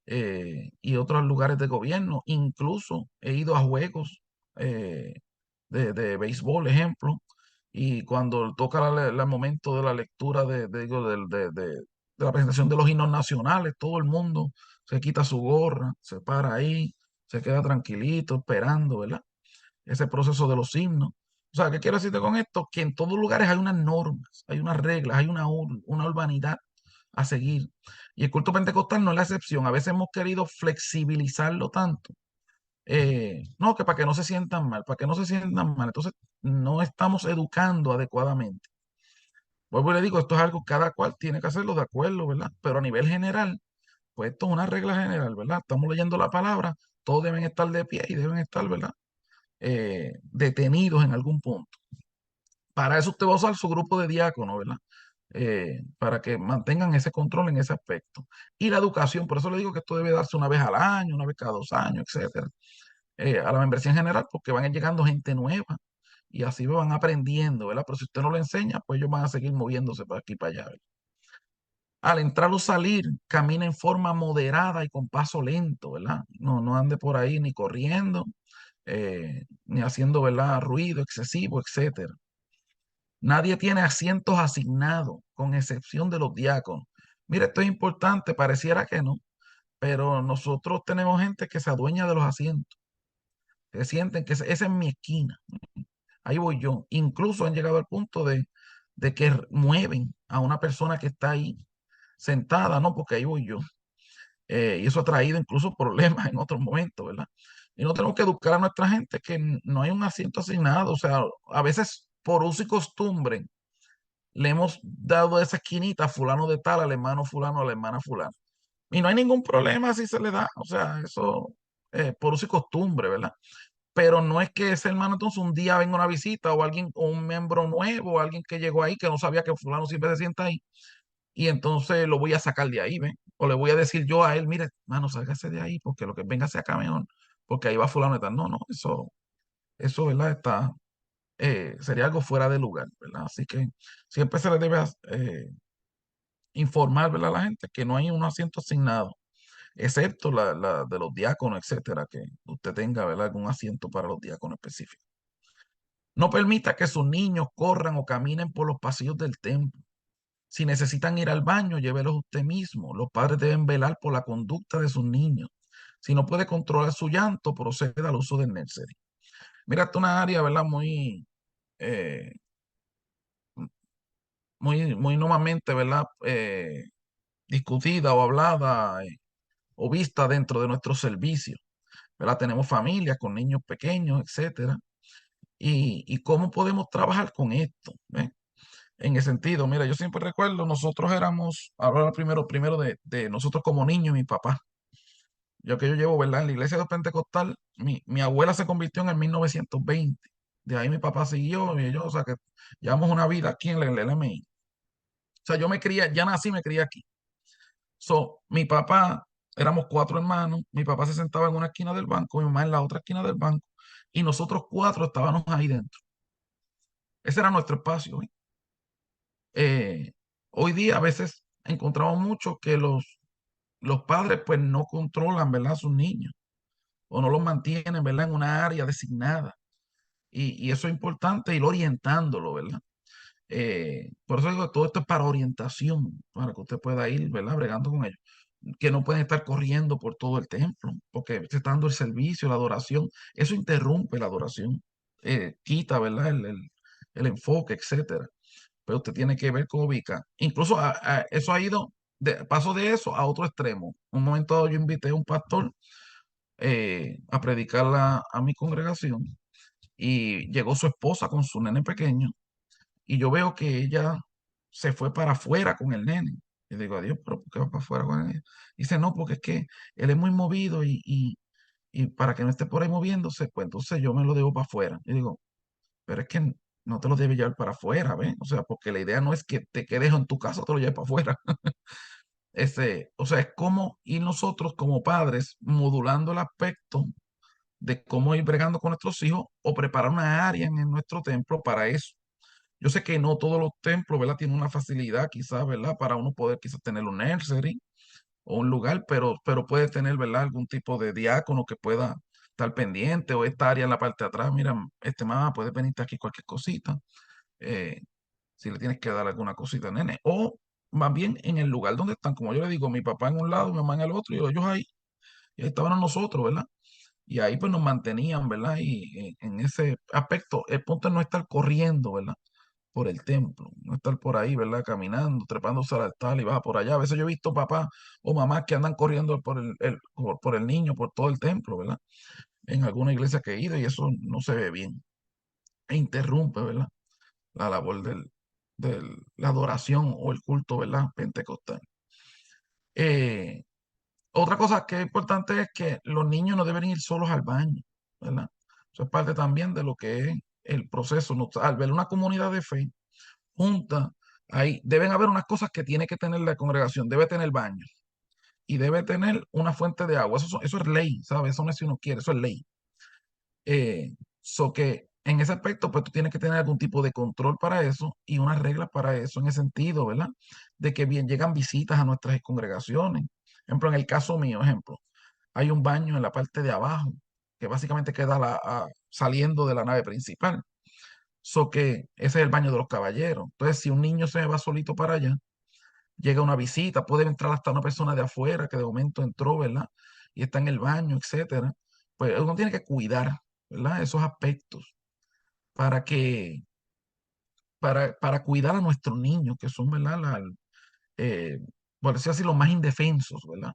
Speaker 1: Y otros lugares de gobierno. Incluso he ido a juegos eh, de béisbol, ejemplo, y cuando toca el momento de la lectura digo, de la presentación de los himnos nacionales, todo el mundo se quita su gorra, se para ahí, se queda tranquilito, esperando, ¿verdad? ese proceso de los himnos. O sea, ¿qué quiero decirte con esto? Que en todos lugares hay unas normas, hay unas reglas, hay una urbanidad a seguir. Y el culto pentecostal no es la excepción. A veces hemos querido flexibilizarlo tanto. No, que para que no se sientan mal, para que no se sientan mal. Entonces, no estamos educando adecuadamente. Vuelvo y le digo, esto es algo, cada cual tiene que hacerlo de acuerdo, ¿verdad? Pero a nivel general, pues esto es una regla general, ¿verdad? Estamos leyendo la palabra, todos deben estar de pie y deben estar, ¿verdad? Detenidos en algún punto. Para eso usted va a usar su grupo de diáconos, ¿verdad? Para que mantengan ese control en ese aspecto. Y la educación, por eso le digo que esto debe darse una vez al año, una vez cada 2 años, etcétera. A la membresía en general, porque van llegando gente nueva y así van aprendiendo, ¿verdad? Pero si usted no lo enseña, pues ellos van a seguir moviéndose para aquí y para allá, ¿verdad? Al entrar o salir, camina en forma moderada y con paso lento, ¿verdad? No ande por ahí ni corriendo, ni haciendo, ¿verdad? Ruido excesivo, etcétera. Nadie tiene asientos asignados, con excepción de los diáconos. Mire, esto es importante, pareciera que no, pero nosotros tenemos gente que se adueña de los asientos, que sienten que esa es mi esquina, ahí voy yo. Incluso han llegado al punto de que mueven a una persona que está ahí sentada, ¿no? Porque ahí voy yo. Y eso ha traído incluso problemas en otros momentos, ¿verdad? Y no tenemos que educar a nuestra gente que no hay un asiento asignado, o sea, a veces por uso y costumbre le hemos dado esa esquinita a fulano de tal, al hermano fulano, a la hermana fulano. Y no hay ningún problema si se le da, o sea, eso por uso y costumbre, ¿verdad? Pero no es que ese hermano entonces un día venga una visita o alguien, o un miembro nuevo, o alguien que llegó ahí que no sabía que fulano siempre se sienta ahí, y entonces lo voy a sacar de ahí, ¿ven? O le voy a decir yo a él, mire, mano, sálgase de ahí, porque lo que venga sea acá mejor, porque ahí va fulano y tal. No, no, eso, ¿verdad? Sería algo fuera de lugar, ¿verdad? Así que siempre se le debe informar, ¿verdad? A la gente que no hay un asiento asignado, excepto la de los diáconos, etcétera, que usted tenga, ¿verdad? Algún asiento para los diáconos específicos. No permita que sus niños corran o caminen por los pasillos del templo. Si necesitan ir al baño, llévelos usted mismo. Los padres deben velar por la conducta de sus niños. Si no puede controlar su llanto, proceda al uso del nursery. Mira, esta es una área, ¿verdad? Eh, muy nuevamente, ¿verdad? Discutida o hablada o vista dentro de nuestro servicio, ¿verdad? Tenemos familias con niños pequeños, etcétera. Y cómo podemos trabajar con esto, ¿ves? En el sentido, mira, yo siempre recuerdo, nosotros éramos, ahora primero de nosotros como niños, mi papá. Yo llevo, ¿verdad? En la iglesia de Pentecostal, mi abuela se convirtió en el 1920. De ahí mi papá siguió y yo, o sea que llevamos una vida aquí en el LMI. O sea, yo me cría, ya nací, me crié aquí. So, mi papá, éramos 4 hermanos, mi papá se sentaba en una esquina del banco, mi mamá en la otra esquina del banco, y nosotros 4 estábamos ahí dentro. Ese era nuestro espacio, ¿eh? Eh, Hoy día a veces encontramos mucho que los padres pues no controlan, ¿verdad? A sus niños o no los mantienen, ¿verdad? En una área designada. Y eso es importante, ir orientándolo, ¿verdad? Por eso digo, todo esto es para orientación, para que usted pueda ir, ¿verdad? Bregando con ellos. Que no pueden estar corriendo por todo el templo, porque se está dando el servicio, la adoración. Eso interrumpe la adoración, quita, ¿verdad? El enfoque, etcétera. Pero usted tiene que ver cómo ubica. Incluso eso ha ido, paso de eso a otro extremo. Un momento dado yo invité a un pastor a predicar a mi congregación y llegó su esposa con su nene pequeño y yo veo que ella se fue para afuera con el nene. Y digo, adiós, pero ¿por qué va para afuera con el nene? Dice, no, porque es que él es muy movido y para que no esté por ahí moviéndose, pues entonces yo me lo debo para afuera. Y digo, pero es que no te lo debes llevar para afuera, ¿ves? O sea, porque la idea no es que te quedes en tu casa, te lo lleves para afuera. O sea, es como ir nosotros como padres modulando el aspecto de cómo ir bregando con nuestros hijos o preparar una área en nuestro templo para eso. Yo sé que no todos los templos, ¿verdad? Tienen una facilidad quizás, ¿verdad? Para uno poder quizás tener un nursery o un lugar, pero puede tener, ¿verdad? Algún tipo de diácono que pueda estar pendiente o esta área en la parte de atrás, mira, mamá, puedes venirte aquí cualquier cosita, eh, si le tienes que dar alguna cosita, nene. O más bien en el lugar donde están, como yo le digo, mi papá en un lado, mi mamá en el otro, y ellos ahí, y ahí estaban nosotros, ¿verdad? Y ahí pues nos mantenían, ¿verdad? Y en ese aspecto, el punto es no estar corriendo, ¿verdad? Por el templo, no estar por ahí, ¿verdad? Caminando, trepándose al altar y baja por allá. A veces yo he visto papás o mamás que andan corriendo por por el niño, por todo el templo, ¿verdad? En alguna iglesia que he ido y eso no se ve bien. E interrumpe, ¿verdad? La labor la adoración o el culto, ¿verdad? Pentecostal. Eh, Otra cosa que es importante es que los niños no deben ir solos al baño, ¿verdad? Eso es parte también de lo que es el proceso. Al ver una comunidad de fe junta, ahí deben haber unas cosas que tiene que tener la congregación. Debe tener baño y debe tener una fuente de agua. Eso es ley, ¿sabes? Eso no es si uno quiere, eso es ley. Que en ese aspecto, pues tú tienes que tener algún tipo de control para eso y unas reglas para eso, en el sentido, ¿verdad? De que bien llegan visitas a nuestras congregaciones. Ejemplo, en el caso mío, ejemplo, hay un baño en la parte de abajo, que básicamente queda saliendo de la nave principal. Que ese es el baño de los caballeros. Entonces, si un niño se va solito para allá, llega una visita, puede entrar hasta una persona de afuera que de momento entró, ¿verdad? Y está en el baño, etcétera. Pues uno tiene que cuidar, ¿verdad? Esos aspectos para que, para cuidar a nuestros niños, que son, ¿verdad? Eh, por decir así, los más indefensos, ¿verdad?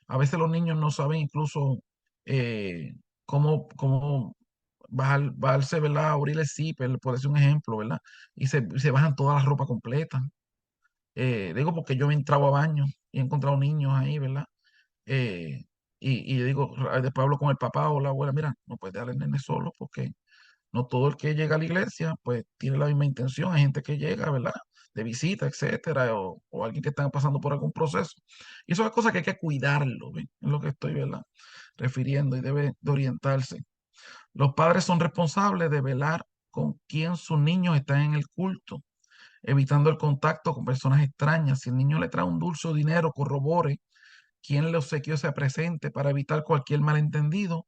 Speaker 1: A veces los niños no saben incluso eh, cómo bajarse, ¿verdad? Abrir el zipper, por decir un ejemplo, ¿verdad? Y se bajan toda la ropa completa. Digo porque yo me he entrado a baños y he encontrado niños ahí, ¿verdad? Eh, y yo digo, después hablo con el papá o la abuela, mira, no puedes dejar al nene solo porque no todo el que llega a la iglesia, pues tiene la misma intención. Hay gente que llega, ¿verdad? De visita, etcétera, o alguien que está pasando por algún proceso. Y eso es cosas que hay que cuidarlo, ¿ven? Es lo que estoy, ¿verdad? Refiriendo y debe de orientarse. Los padres son responsables de velar con quién sus niños están en el culto, evitando el contacto con personas extrañas. Si el niño le trae un dulce o dinero, corrobore quién le obsequió sea presente para evitar cualquier malentendido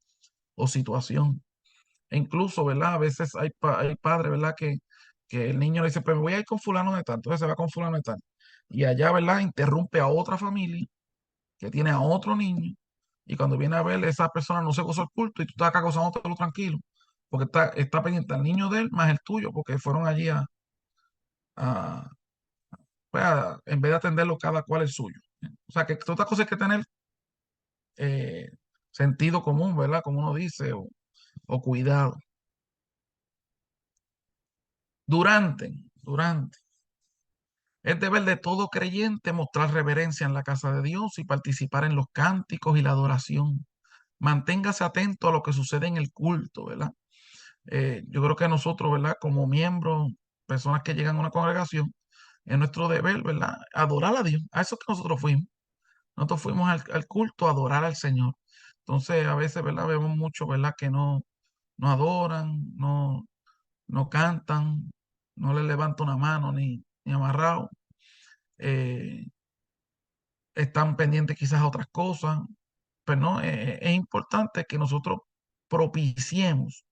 Speaker 1: o situación. E incluso, ¿verdad? A veces hay padres, ¿verdad? Que el niño le dice, pues voy a ir con fulano de tal, entonces se va con fulano de tal. Y allá, ¿verdad? Interrumpe a otra familia que tiene a otro niño. Y cuando viene a ver, esa persona no se gozó el culto y tú estás acá gozándotelo tranquilo. Porque está pendiente al niño de él más el tuyo, porque fueron allí a, pues, en vez de atenderlo cada cual el suyo. O sea, que todas estas cosas hay que tener eh, sentido común, ¿verdad? Como uno dice, o cuidado. Durante. Es deber de todo creyente mostrar reverencia en la casa de Dios y participar en los cánticos y la adoración. Manténgase atento a lo que sucede en el culto, ¿verdad? Yo creo que nosotros, ¿verdad? Como miembros, personas que llegan a una congregación, es nuestro deber, ¿verdad? Adorar a Dios. A eso que nosotros fuimos. Nosotros fuimos al culto a adorar al Señor. Entonces, a veces, ¿verdad? Vemos mucho, ¿verdad? Que no adoran, no cantan, no le levantan una mano ni amarrado. Eh, Están pendientes quizás a otras cosas, pero no, es importante que nosotros propiciemos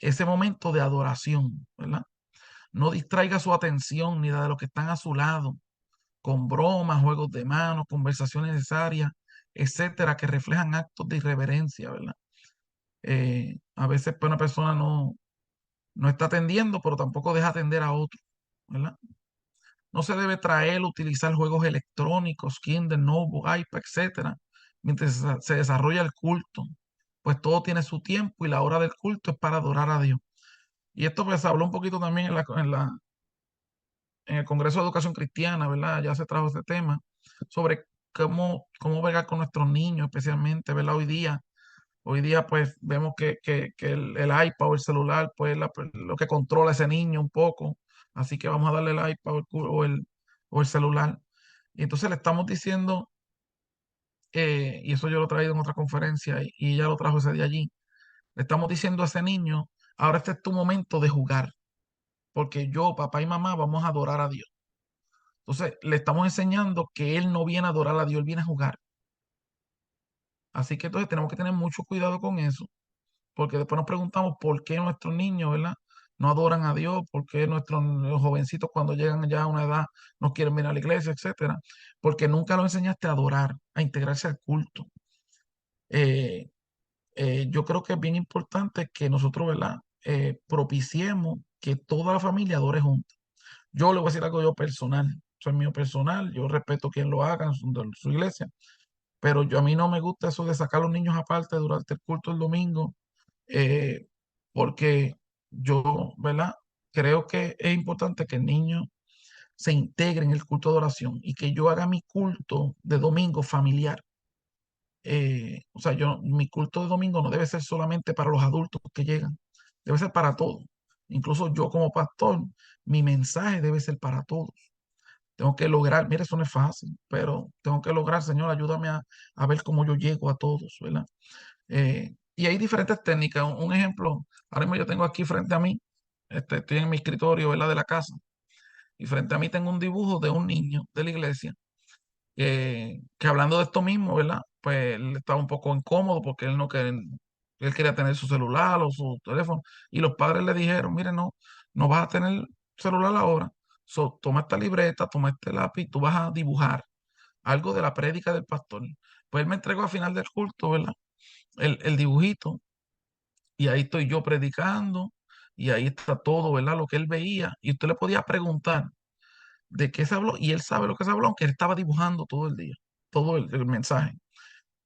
Speaker 1: ese momento de adoración, ¿verdad? No distraiga su atención ni la de los que están a su lado con bromas, juegos de manos, conversaciones necesarias, etcétera, que reflejan actos de irreverencia, ¿verdad? A veces pues, una persona no está atendiendo, pero tampoco deja atender a otro, ¿verdad? No se debe traer, utilizar juegos electrónicos, Kindle, notebook, iPad, etcétera, mientras se desarrolla el culto. Pues todo tiene su tiempo y la hora del culto es para adorar a Dios. Y esto pues se habló un poquito también en el Congreso de Educación Cristiana, ¿verdad? Ya se trajo este tema sobre cómo bregar con nuestros niños, especialmente, ¿verdad? Hoy día pues vemos que el iPad o el celular pues lo que controla a ese niño un poco. Así que vamos a darle el iPad o el celular. Y entonces le estamos diciendo, y eso yo lo he traído en otra conferencia y ella lo trajo ese día allí, le estamos diciendo a ese niño, ahora este es tu momento de jugar, porque yo, papá y mamá, vamos a adorar a Dios. Entonces le estamos enseñando que él no viene a adorar a Dios, él viene a jugar. Así que entonces tenemos que tener mucho cuidado con eso porque después nos preguntamos por qué nuestros niños, ¿verdad? No adoran a Dios, por qué nuestros jovencitos cuando llegan ya a una edad no quieren venir a la iglesia, etcétera, porque nunca los enseñaste a adorar, a integrarse al culto. Eh, yo creo que es bien importante que nosotros, ¿verdad? Propiciemos que toda la familia adore juntos. Yo le voy a decir algo yo personal, eso es mío personal, yo respeto quien lo haga en su iglesia, pero a mí no me gusta eso de sacar a los niños aparte durante el culto el domingo, eh, porque yo, ¿verdad? Creo que es importante que el niño se integre en el culto de oración y que yo haga mi culto de domingo familiar. O sea, mi culto de domingo no debe ser solamente para los adultos que llegan, debe ser para todos. Incluso yo como pastor, mi mensaje debe ser para todos. Tengo que lograr, mire, eso no es fácil, pero tengo que lograr, Señor, ayúdame a ver cómo yo llego a todos, ¿verdad? Y hay diferentes técnicas. Un ejemplo, ahora mismo yo tengo aquí frente a mí, estoy en mi escritorio, ¿verdad? De la casa, y frente a mí tengo un dibujo de un niño de la iglesia que hablando de esto mismo, ¿verdad? Pues él estaba un poco incómodo porque él no quería, él quería tener su celular o su teléfono, y los padres le dijeron, mire, no, no vas a tener celular ahora, toma esta libreta, toma este lápiz, tú vas a dibujar algo de la prédica del pastor. Pues él me entregó al final del culto, ¿verdad? El dibujito, y ahí estoy yo predicando, y ahí está todo, ¿verdad? Lo que él veía, y usted le podía preguntar de qué se habló, y él sabe lo que se habló, aunque él estaba dibujando todo el día, todo el mensaje.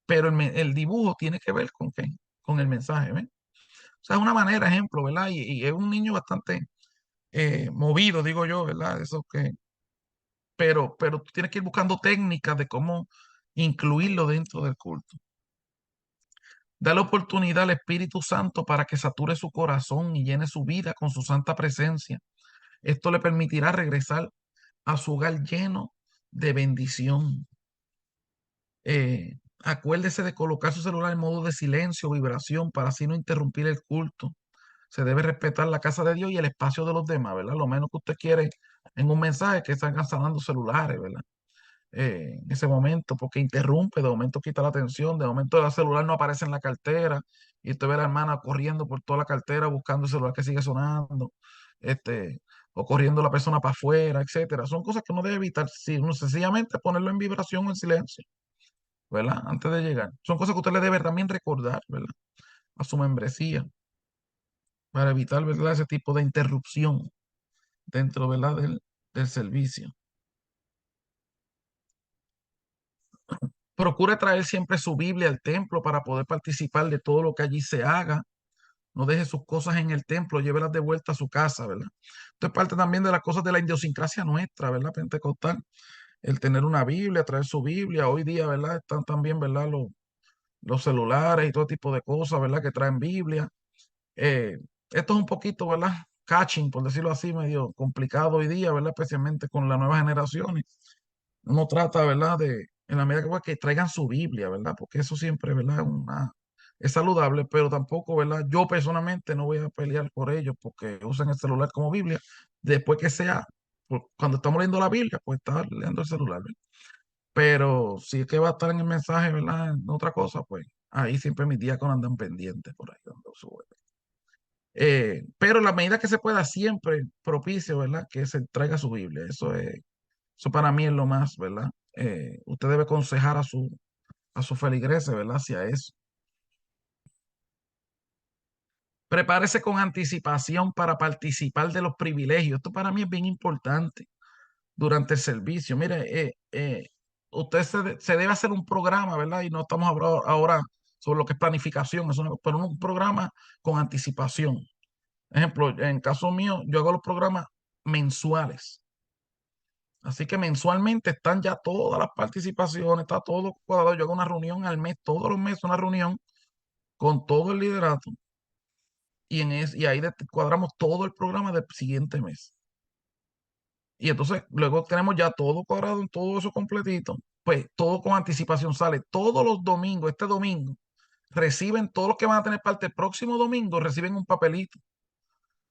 Speaker 1: Pero el dibujo tiene que ver con qué, con el mensaje, ¿ven? O sea, es una manera, ejemplo, ¿verdad? Y es un niño bastante movido, digo yo, ¿verdad? Eso que, pero tú tienes que ir buscando técnicas de cómo incluirlo dentro del culto. Dale oportunidad al Espíritu Santo para que sature su corazón y llene su vida con su santa presencia. Esto le permitirá regresar a su hogar lleno de bendición. Acuérdese de colocar su celular en modo de silencio o vibración para así no interrumpir el culto. Se debe respetar la casa de Dios y el espacio de los demás, ¿verdad? Lo menos que usted quiere en un mensaje es que están sonando celulares, ¿verdad? En ese momento, porque interrumpe, de momento quita la atención, de momento el celular no aparece en la cartera y usted ve a la hermana corriendo por toda la cartera buscando el celular que sigue sonando, este, o corriendo la persona para afuera, etcétera. Son cosas que uno debe evitar, sí, uno sencillamente ponerlo en vibración o en silencio, ¿verdad? Antes de llegar. Son cosas que usted le debe también recordar, ¿verdad? A su membresía, para evitar, ¿verdad? Ese tipo de interrupción dentro, ¿verdad? Del servicio. Procure traer siempre su Biblia al templo para poder participar de todo lo que allí se haga. No deje sus cosas en el templo, llévelas de vuelta a su casa, ¿verdad? Esto es parte también de las cosas de la idiosincrasia nuestra, ¿verdad? Pentecostal. El tener una Biblia, traer su Biblia. Hoy día, ¿verdad? Están también, ¿verdad? Los celulares y todo tipo de cosas, ¿verdad? Que traen Biblia. Eh, Esto es un poquito, ¿verdad? Catching, por decirlo así, medio complicado hoy día, ¿verdad? Especialmente con las nuevas generaciones. Uno trata, ¿verdad? En la medida que, pueda, que traigan su Biblia, ¿verdad? Porque eso siempre, ¿verdad? Es saludable, pero tampoco, ¿verdad? Yo personalmente no voy a pelear por ellos porque usan el celular como Biblia. Después que sea, cuando estamos leyendo la Biblia, pues está leyendo el celular, ¿verdad? Pero si es que va a estar en el mensaje, ¿verdad? En otra cosa, pues ahí siempre mis diáconos andan pendientes por ahí dando su vuelta. Pero en la medida que se pueda, siempre propicio, ¿verdad? Que se traiga su Biblia. Eso para mí es lo más, ¿verdad? Usted debe aconsejar a su feligreses, ¿verdad? Hacia eso. Prepárese con anticipación para participar de los privilegios. Esto para mí es bien importante durante el servicio. Mire, usted se debe hacer un programa, ¿verdad? Y no estamos hablando ahora sobre lo que es planificación, pero un programa con anticipación. Ejemplo, en caso mío, yo hago los programas mensuales. Así que mensualmente están ya todas las participaciones, está todo cuadrado. Yo hago una reunión al mes, todos los meses una reunión con todo el liderato y ahí cuadramos todo el programa del siguiente mes. Y entonces luego tenemos ya todo cuadrado, en todo eso completito. Pues todo con anticipación sale todos los domingos, este domingo, reciben todos los que van a tener parte el próximo domingo, reciben un papelito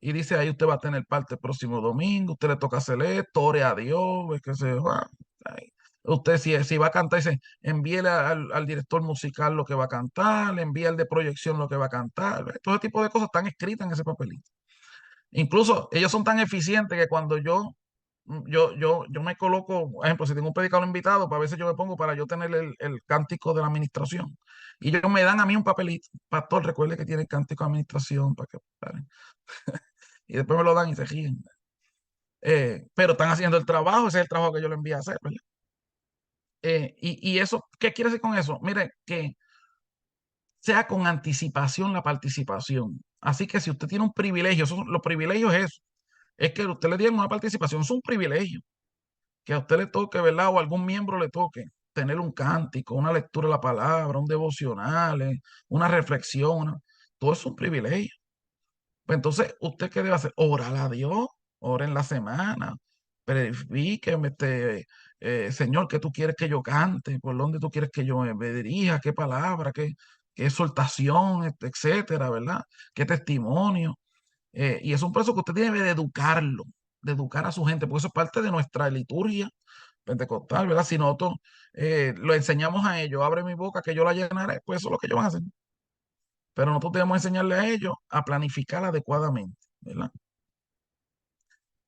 Speaker 1: y dice ahí usted va a tener parte el próximo domingo, usted le toca hacer esto, ore a Dios, ve que se va. Ahí. Usted si va a cantar, dice, envíele al director musical lo que va a cantar, le envía al de proyección lo que va a cantar. Todo ese tipo de cosas están escritas en ese papelito. Incluso ellos son tan eficientes que cuando yo yo me coloco, por ejemplo, si tengo un predicador invitado, pues a veces yo me pongo para yo tener el cántico de la administración. Y ellos me dan a mí un papelito, pastor, recuerde que tiene el cántico de administración para que paren. Y después me lo dan y se ríen. Pero están haciendo el trabajo, ese es el trabajo que yo le envío a hacer, ¿verdad? Y eso, ¿qué quiere decir con eso? Mire, que sea con anticipación la participación. Así que si usted tiene un privilegio, los privilegios es que usted le dieron una participación, es un privilegio. Que a usted le toque, ¿verdad? O a algún miembro le toque tener un cántico, una lectura de la palabra, un devocional, una reflexión, todo es un privilegio. Pues entonces, ¿usted qué debe hacer? Orar a Dios, ora en la semana, verifíqueme, Señor, ¿qué tú quieres que yo cante? ¿Por dónde tú quieres que yo me dirija? ¿Qué palabra? ¿Qué exhortación, etcétera, ¿verdad? ¿Qué testimonio? Y es un proceso que usted debe de educarlo, de educar a su gente, porque eso es parte de nuestra liturgia pentecostal, ¿verdad? Si nosotros lo enseñamos a ellos, abre mi boca que yo la llenaré, pues eso es lo que ellos van a hacer. Pero nosotros debemos enseñarle a ellos a planificar adecuadamente, ¿verdad?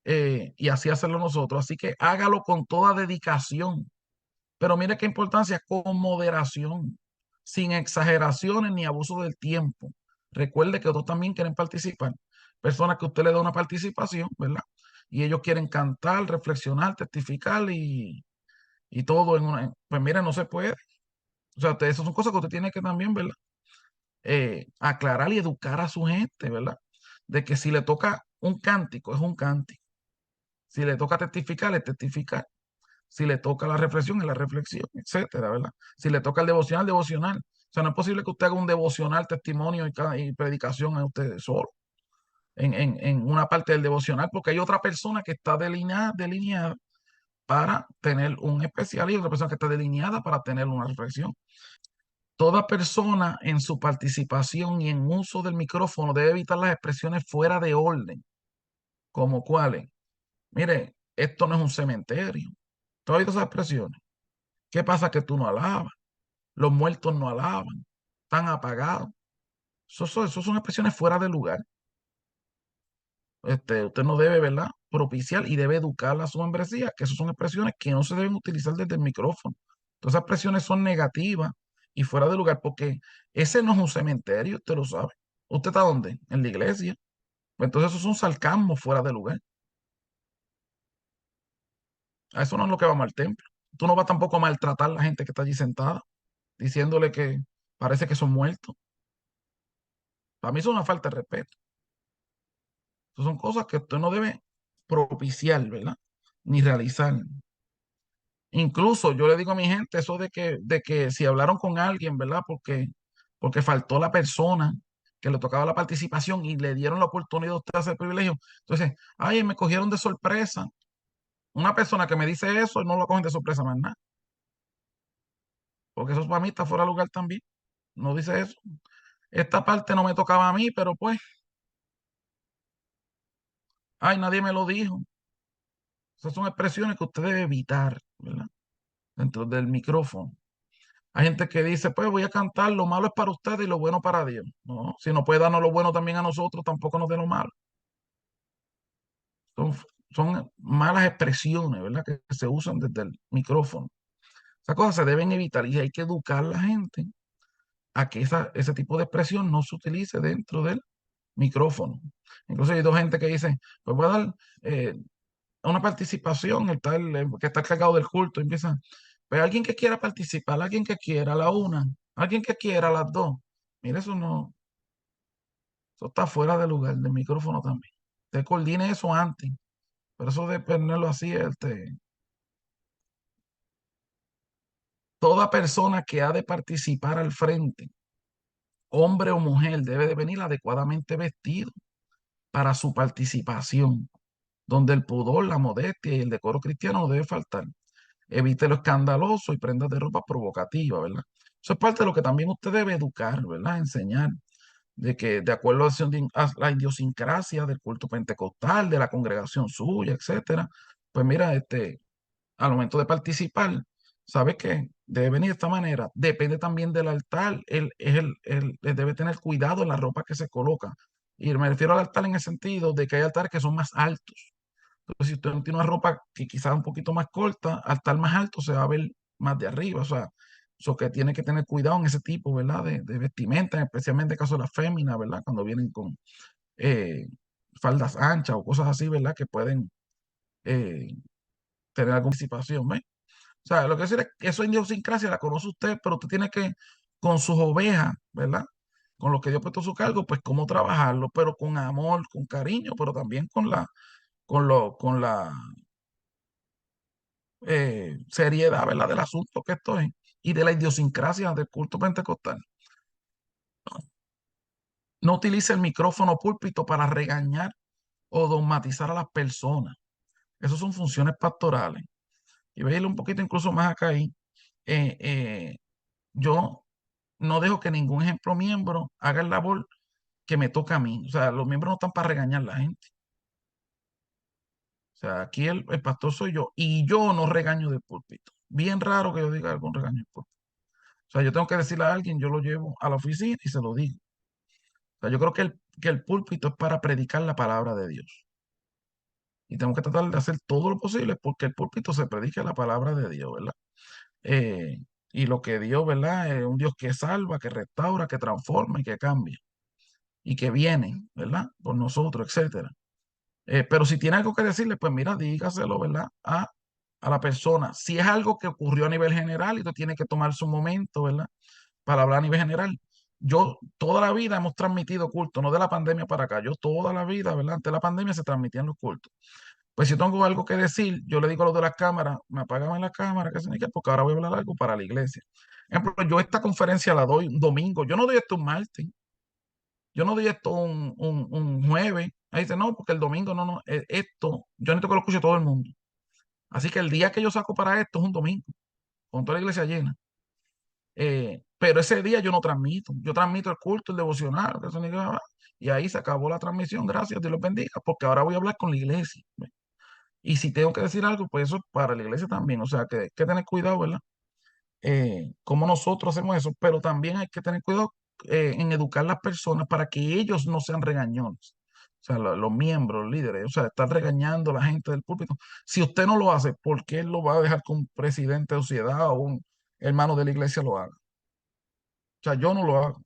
Speaker 1: Y así hacerlo nosotros. Así que hágalo con toda dedicación. Pero mire qué importancia, con moderación, sin exageraciones ni abuso del tiempo. Recuerde que otros también quieren participar. Personas que usted le da una participación, ¿verdad? Y ellos quieren cantar, reflexionar, testificar y todo en una. Pues mire, no se puede. O sea, esas son cosas que usted tiene que también, ¿verdad? Aclarar y educar a su gente, ¿verdad? De que si le toca un cántico, es un cántico. Si le toca testificar, es testificar. Si le toca la reflexión, es la reflexión, etcétera, ¿verdad? Si le toca el devocional, devocional. O sea, no es posible que usted haga un devocional, testimonio y predicación a usted solo, en una parte del devocional, porque hay otra persona que está delineada para tener un especial y otra persona que está delineada para tener una reflexión. Toda persona en su participación y en uso del micrófono debe evitar las expresiones fuera de orden, como cuáles. Mire, esto no es un cementerio. ¿Tú has oído esas expresiones? ¿Qué pasa que tú no alabas? Los muertos no alaban, están apagados. Eso son expresiones fuera de lugar. Usted no debe, ¿verdad? Propiciar y debe educar a su membresía, que esas son expresiones que no se deben utilizar desde el micrófono. Todas esas expresiones son negativas y fuera de lugar, porque ese no es un cementerio, usted lo sabe. ¿Usted está dónde? En la iglesia. Pues entonces esos son sarcasmos fuera de lugar. A eso no es lo que vamos al templo. Tú no vas tampoco a maltratar a la gente que está allí sentada, diciéndole que parece que son muertos. Para mí eso es una falta de respeto. Esas son cosas que usted no debe propiciar, ¿verdad? Ni realizar. Incluso yo le digo a mi gente eso de que si hablaron con alguien, ¿verdad? Porque faltó la persona que le tocaba la participación y le dieron la oportunidad a usted de hacer privilegio. Entonces, ay, me cogieron de sorpresa. Una persona que me dice eso, no lo cogen de sorpresa más nada. Porque eso para mí está fuera de lugar también. No dice eso. Esta parte no me tocaba a mí, pero pues, ay, nadie me lo dijo. Esas son expresiones que usted debe evitar, ¿verdad? Dentro del micrófono. Hay gente que dice, pues voy a cantar, lo malo es para ustedes y lo bueno para Dios. No, si no puede darnos lo bueno también a nosotros, tampoco nos dé lo malo. Son, son malas expresiones, ¿verdad? Que se usan desde el micrófono. Esas cosas se deben evitar y hay que educar a la gente a que ese tipo de expresión no se utilice dentro del micrófono. Incluso hay dos gente que dice, pues voy a dar una participación, que está cargado del culto, y empieza, pues alguien que quiera participar, alguien que quiera a la una, alguien que quiera a las dos. Mire, eso está fuera de lugar, del micrófono también. Usted coordine eso antes, pero eso de ponerlo así, toda persona que ha de participar al frente, hombre o mujer, debe de venir adecuadamente vestido para su participación, donde el pudor, la modestia y el decoro cristiano no debe faltar. Evite lo escandaloso y prendas de ropa provocativa, ¿verdad? Eso es parte de lo que también usted debe educar, ¿verdad? Enseñar, de que de acuerdo a la idiosincrasia del culto pentecostal, de la congregación suya, etcétera, pues mira, al momento de participar, sabe que debe venir de esta manera. Depende también del altar. Él debe tener cuidado en la ropa que se coloca. Y me refiero al altar en el sentido de que hay altares que son más altos. Entonces, si usted no tiene una ropa que quizás un poquito más corta, al estar más alto se va a ver más de arriba. O sea, eso que tiene que tener cuidado en ese tipo, ¿verdad? De vestimenta, especialmente en el caso de las féminas, ¿verdad? Cuando vienen con eh, faldas anchas o cosas así, ¿verdad? Que pueden eh, tener alguna participación, ¿ves? O sea, lo que decir es que eso idiosincrasia la conoce usted, pero usted tiene que, con sus ovejas, ¿verdad? Con lo que Dios ha puesto a su cargo, pues cómo trabajarlo, pero con amor, con cariño, pero también con la seriedad, ¿verdad? Del asunto que esto es y de la idiosincrasia del culto pentecostal. No utilice el micrófono púlpito para regañar o dogmatizar a las personas. Esas son funciones pastorales. Y voy a ir un poquito incluso más acá ahí. Eh, eh, yo no dejo que ningún ejemplo miembro haga el labor que me toca a mí. O sea, los miembros no están para regañar a la gente. O sea, aquí el pastor soy yo y yo no regaño del púlpito. Bien raro que yo diga algún regaño del púlpito. O sea, yo tengo que decirle a alguien, yo lo llevo a la oficina y se lo digo. O sea, yo creo que el púlpito es para predicar la palabra de Dios. Y tenemos que tratar de hacer todo lo posible porque el púlpito se predique la palabra de Dios, ¿verdad? Eh, y lo que Dios, ¿verdad? Es un Dios que salva, que restaura, que transforma y que cambia. Y que viene, ¿verdad? Por nosotros, etcétera. Pero si tiene algo que decirle, pues mira, dígaselo, ¿verdad? A la persona. Si es algo que ocurrió a nivel general y tú tienes que tomar su momento, ¿verdad? Para hablar a nivel general. Yo toda la vida hemos transmitido cultos, no de la pandemia para acá. Yo toda la vida, ¿verdad? Antes de la pandemia se transmitían los cultos. Pues si tengo algo que decir, yo le digo a los de las cámaras, me apagaban la cámara, que se me quede, porque ahora voy a hablar algo para la iglesia. Ejemplo, yo esta conferencia la doy un domingo, yo no doy esto un martes, yo no doy esto un jueves. Ahí dice, no, porque el domingo no, esto, yo necesito que lo escuche todo el mundo. Así que el día que yo saco para esto es un domingo, con toda la iglesia llena. Pero ese día yo no transmito, yo transmito el culto, el devocional, que eso ni qué va. Y ahí se acabó la transmisión, gracias, Dios los bendiga, porque ahora voy a hablar con la iglesia. ¿Ve? Y si tengo que decir algo, pues eso es para la iglesia también, o sea, que hay que tener cuidado, ¿verdad? Cómo nosotros hacemos eso, pero también hay que tener cuidado en educar a las personas para que ellos no sean regañones. O sea, los miembros, los líderes, o sea, estar regañando a la gente del púlpito. Si usted no lo hace, ¿por qué él lo va a dejar que un presidente de sociedad o un hermano de la iglesia lo haga? O sea, yo no lo hago. O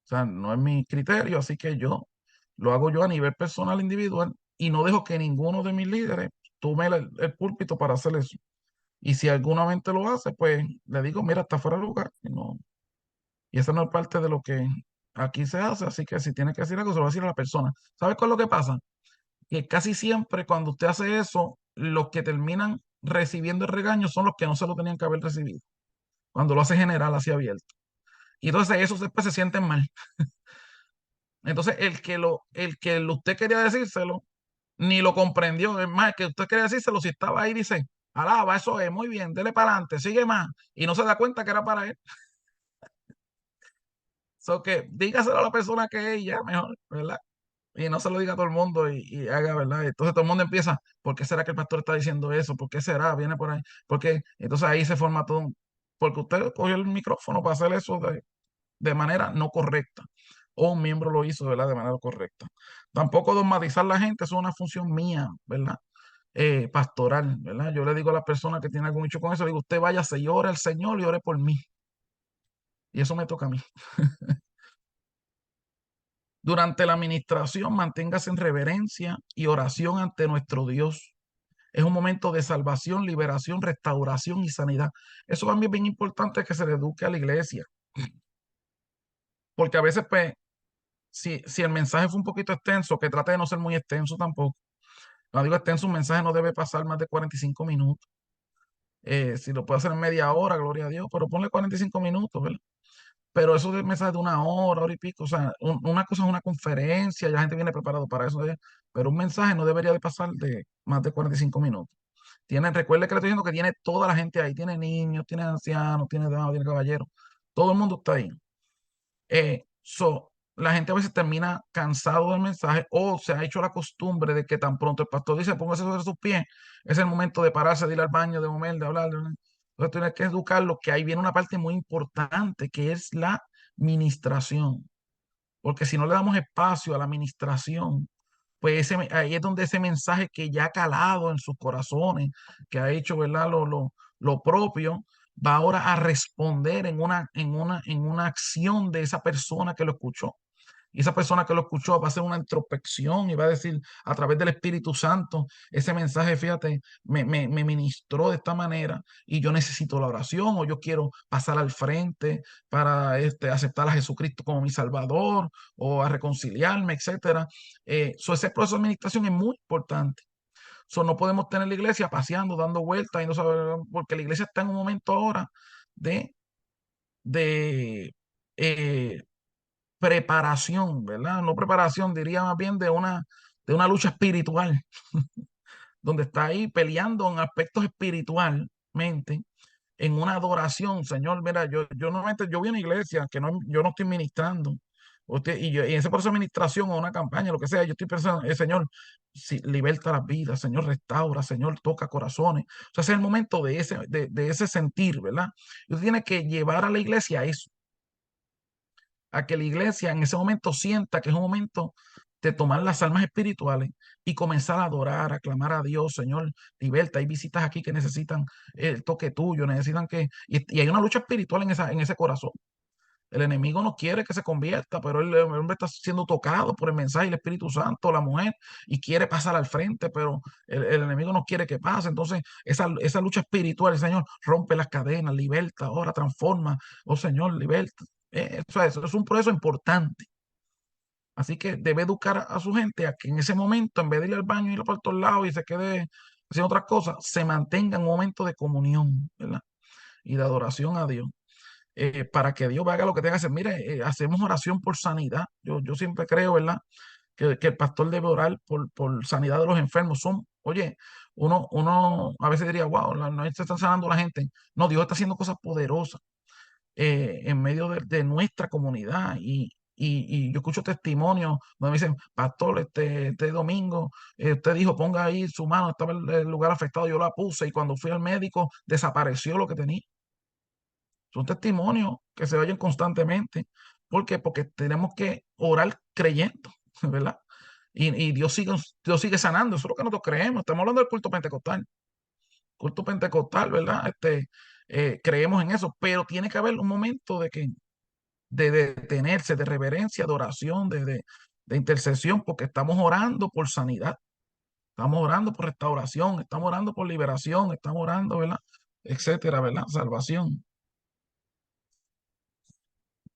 Speaker 1: sea, no es mi criterio, así que yo lo hago yo a nivel personal, individual, y no dejo que ninguno de mis líderes tome el púlpito para hacer eso. Y si alguna mente lo hace, pues le digo, mira, está fuera de lugar. Y, no, y esa no es parte de lo que aquí se hace, así que si tiene que decir algo, se lo va a decir a la persona. ¿Sabes cuál es lo que pasa? Que casi siempre cuando usted hace eso, los que terminan recibiendo el regaño son los que no se lo tenían que haber recibido. Cuando lo hace general, así abierto. Y entonces esos después se sienten mal. Entonces usted quería decírselo, ni lo comprendió. Es más, el que usted quería decírselo, si estaba ahí, dice, alaba, eso es, muy bien, dele para adelante, sigue más. Y no se da cuenta que era para él. So que dígaselo a la persona que es ella mejor, ¿verdad? Y no se lo diga a todo el mundo y haga, ¿verdad? Entonces todo el mundo empieza, ¿por qué será que el pastor está diciendo eso? ¿Por qué será? Viene por ahí. Porque entonces ahí se forma todo, porque usted cogió el micrófono para hacer eso de manera no correcta. O un miembro lo hizo, ¿verdad? De manera correcta. Tampoco dogmatizar a la gente, eso es una función mía, ¿verdad? Pastoral, ¿verdad? Yo le digo a las personas que tienen algún hecho con eso, le digo, usted váyase y ore al Señor y ore por mí. Y eso me toca a mí. Durante la administración, manténgase en reverencia y oración ante nuestro Dios. Es un momento de salvación, liberación, restauración y sanidad. Eso también es bien importante que se le eduque a la iglesia, porque a veces, pues, si el mensaje fue un poquito extenso, que trate de no ser muy extenso tampoco. Cuando digo extenso, un mensaje no debe pasar más de 45 minutos. Si lo puede hacer en media hora, gloria a Dios, pero ponle 45 minutos, ¿verdad? Pero eso de mensajes de una hora y pico, o sea, una cosa es una conferencia, ya la gente viene preparado para eso, pero un mensaje no debería de pasar de más de 45 minutos. Recuerde que le estoy diciendo que tiene toda la gente ahí, tiene niños, tiene ancianos, tiene damas, tiene caballeros, todo el mundo está ahí. La gente a veces termina cansado del mensaje o se ha hecho la costumbre de que tan pronto el pastor dice, póngase sobre sus pies, es el momento de pararse, de ir al baño, de comer, de hablar. Entonces tienes que educarlo, que ahí viene una parte muy importante, que es la ministración. Porque si no le damos espacio a la ministración, pues ahí es donde ese mensaje que ya ha calado en sus corazones, que ha hecho, ¿verdad? Lo propio, va ahora a responder en una acción de esa persona que lo escuchó. Y esa persona que lo escuchó va a hacer una introspección y va a decir a través del Espíritu Santo, ese mensaje, fíjate, me ministró de esta manera y yo necesito la oración o yo quiero pasar al frente para aceptar a Jesucristo como mi Salvador o a reconciliarme, etcétera. Ese proceso de administración es muy importante. No podemos tener la iglesia paseando, dando vueltas y no saber, porque la iglesia está en un momento ahora de, de eh, preparación, ¿verdad? No preparación, diría más bien de una lucha espiritual, donde está ahí peleando en aspectos espiritualmente, en una adoración. Señor, mira, yo normalmente yo voy a una iglesia que no, yo no estoy ministrando. Y en ese proceso de administración o una campaña, lo que sea, yo estoy pensando, Señor, si, liberta las vidas, Señor, restaura, Señor, toca corazones. O sea, ese es el momento de ese sentir, ¿verdad? Y usted tiene que llevar a la iglesia a eso, a que la iglesia en ese momento sienta que es un momento de tomar las almas espirituales y comenzar a adorar, a clamar a Dios, Señor, liberta. Hay visitas aquí que necesitan el toque tuyo, necesitan y hay una lucha espiritual en ese corazón. El enemigo no quiere que se convierta, pero el hombre está siendo tocado por el mensaje del Espíritu Santo, la mujer, y quiere pasar al frente, pero el enemigo no quiere que pase. Entonces, esa lucha espiritual, el Señor rompe las cadenas, liberta, ahora transforma, oh Señor, liberta. Eso es un proceso importante. Así que debe educar a su gente a que en ese momento, en vez de ir al baño, ir por todos lados y se quede haciendo otras cosas, se mantenga en un momento de comunión, ¿verdad? Y de adoración a Dios, para que Dios haga lo que tenga que hacer. Mire, hacemos oración por sanidad. Yo siempre creo, ¿verdad? Que el pastor debe orar por sanidad de los enfermos. Oye, uno a veces diría, wow, no se está sanando la gente. No, Dios está haciendo cosas poderosas en medio de nuestra comunidad. Y yo escucho testimonios donde me dicen, pastor, este domingo, usted dijo, ponga ahí su mano, estaba el lugar afectado, yo la puse y cuando fui al médico desapareció lo que tenía. Son testimonios que se oyen constantemente. ¿Por qué? Porque tenemos que orar creyendo, ¿verdad? Y Dios sigue sanando. Eso es lo que nosotros creemos. Estamos hablando del culto pentecostal. Culto pentecostal, ¿verdad? Creemos en eso, pero tiene que haber un momento de detenerse, de reverencia, de oración, de intercesión, porque estamos orando por sanidad, estamos orando por restauración, estamos orando por liberación, estamos orando, ¿verdad? Etcétera, ¿verdad? Salvación.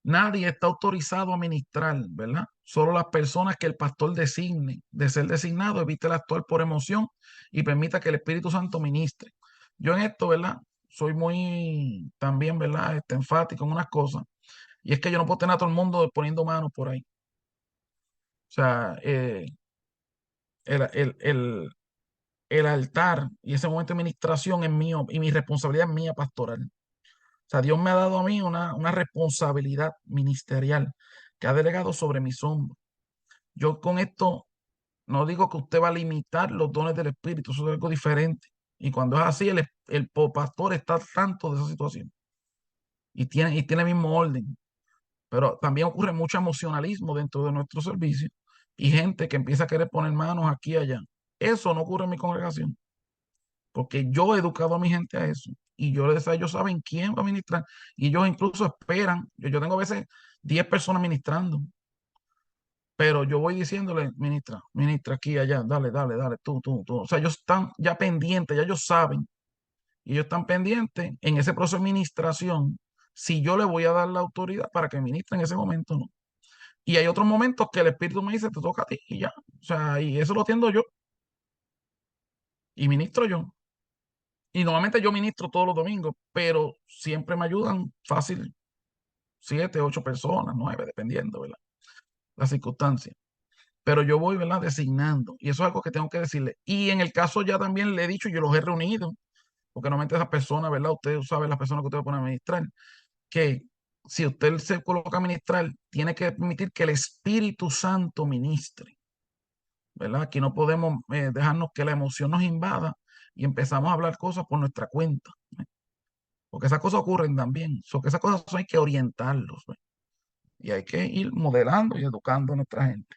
Speaker 1: Nadie está autorizado a ministrar, ¿verdad? Solo las personas que el pastor designe. De ser designado, evite el actuar por emoción y permita que el Espíritu Santo ministre. Yo en esto, ¿verdad? Soy muy también, ¿verdad? Enfático en unas cosas. Y es que yo no puedo tener a todo el mundo poniendo manos por ahí. O sea, el, el, el, el altar y ese momento de ministración es mío y mi responsabilidad es mía pastoral. O sea, Dios me ha dado a mí una responsabilidad ministerial que ha delegado sobre mis hombros. Yo con esto no digo que usted va a limitar los dones del Espíritu, eso es algo diferente. Y cuando es así, el pastor está al tanto de esa situación y tiene el mismo orden. Pero también ocurre mucho emocionalismo dentro de nuestro servicio y gente que empieza a querer poner manos aquí y allá. Eso no ocurre en mi congregación, porque yo he educado a mi gente a eso. Y ellos saben quién va a ministrar. Y ellos incluso esperan. Yo tengo a veces 10 personas ministrando, pero yo voy diciéndole, ministra, ministra aquí, allá, dale, dale, dale, tú. O sea, ellos están ya pendientes, ya ellos saben. Y ellos están pendientes en ese proceso de administración, si yo le voy a dar la autoridad para que ministre en ese momento, ¿no? Y hay otros momentos que el Espíritu me dice, te toca a ti y ya. O sea, y eso lo atiendo yo y ministro yo. Y normalmente yo ministro todos los domingos, pero siempre me ayudan fácil 7, 8 personas, 9, dependiendo, ¿verdad? La circunstancia. Pero yo voy, ¿verdad? Designando. Y eso es algo que tengo que decirle. Y en el caso ya también le he dicho, yo los he reunido, porque normalmente esas personas, ¿verdad? Usted sabe las personas que usted va a poner a ministrar, que si usted se coloca a ministrar, tiene que permitir que el Espíritu Santo ministre. ¿Verdad? Aquí no podemos dejarnos que la emoción nos invada y empezamos a hablar cosas por nuestra cuenta, ¿ve? Porque esas cosas ocurren también, que esas cosas hay que orientarlos, ¿ve? Y hay que ir modelando y educando a nuestra gente.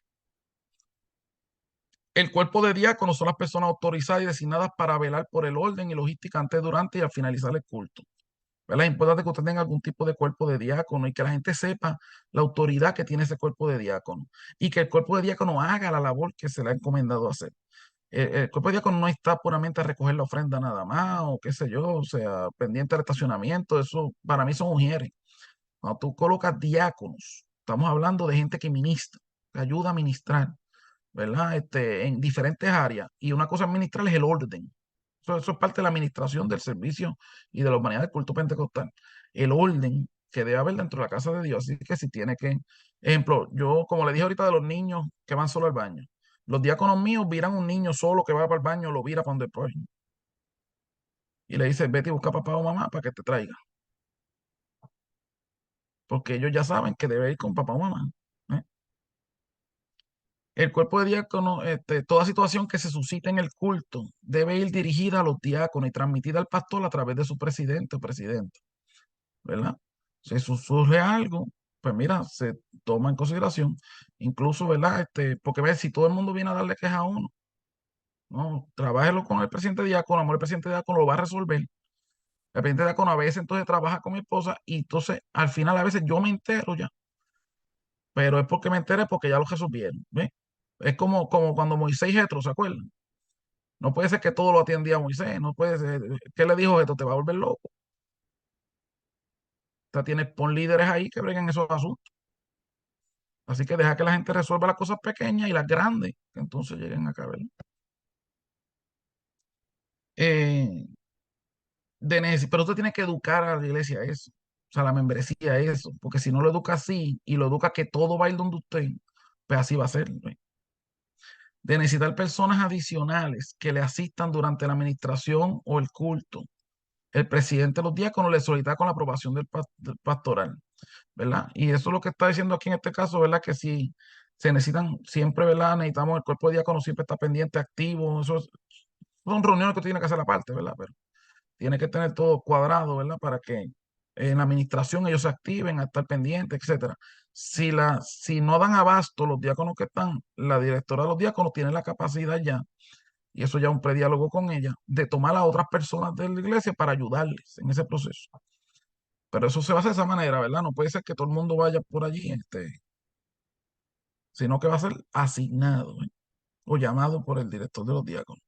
Speaker 1: El cuerpo de diáconos son las personas autorizadas y designadas para velar por el orden y logística antes, durante y al finalizar el culto. ¿Verdad? Es importante que usted tenga algún tipo de cuerpo de diácono y que la gente sepa la autoridad que tiene ese cuerpo de diácono y que el cuerpo de diácono haga la labor que se le ha encomendado hacer. El cuerpo de diácono no está puramente a recoger la ofrenda nada más o qué sé yo, o sea, pendiente del estacionamiento, eso para mí son ujieres. Cuando tú colocas diáconos, estamos hablando de gente que ministra, que ayuda a ministrar, ¿verdad? En diferentes áreas. Y una cosa ministral es el orden. Eso es parte de la administración del servicio y de la humanidad del culto pentecostal. El orden que debe haber dentro de la casa de Dios. Así que si tiene que, ejemplo, yo como le dije ahorita de los niños que van solo al baño, los diáconos míos viran un niño solo que va para el baño, lo vira para donde el prójimo. Y le dice, vete y busca a papá o mamá para que te traiga. Porque ellos ya saben que debe ir con papá o mamá. ¿Eh? El cuerpo de diácono, toda situación que se suscite en el culto debe ir dirigida a los diáconos y transmitida al pastor a través de su presidente o presidenta, ¿verdad? Si surge algo, pues mira, se toma en consideración, incluso, ¿verdad? Porque ve, si todo el mundo viene a darle queja a uno, no, trabájelo con el presidente diácono, amor, el presidente diácono lo va a resolver. El presidente diácono a veces entonces trabaja con mi esposa y entonces al final a veces yo me entero ya, pero es porque me enteré porque ya lo resolvieron, ¿ves? Es como cuando Moisés y Jetro, ¿se acuerdan? No puede ser que todo lo atiendía Moisés, no puede ser. ¿Qué le dijo esto? Te va a volver loco. O sea, pon líderes ahí que breguen esos asuntos. Así que deja que la gente resuelva las cosas pequeñas y las grandes, que entonces lleguen acá, ¿verdad? Eh, pero usted tiene que educar a la iglesia a eso, o sea, la membresía a eso, porque si no lo educa así y lo educa que todo va a ir donde usted, pues así va a ser, ¿ve? De necesitar personas adicionales que le asistan durante la administración o el culto. El presidente de los diáconos le solicita con la aprobación del pastoral. ¿Verdad? Y eso es lo que está diciendo aquí en este caso, ¿verdad? Que si se necesitan siempre, ¿verdad? Necesitamos, el cuerpo de diácono siempre está pendiente, activo, son reuniones que tiene que hacer aparte, ¿verdad? Pero tiene que tener todo cuadrado, ¿verdad? Para que en la administración ellos se activen a estar pendientes, etcétera. Si no dan abasto los diáconos que están, la directora de los diáconos tiene la capacidad ya, y eso ya un prediálogo con ella, de tomar a otras personas de la iglesia para ayudarles en ese proceso. Pero eso se va a hacer de esa manera, ¿verdad? No puede ser que todo el mundo vaya por allí, sino que va a ser asignado, ¿eh? O llamado por el director de los diáconos.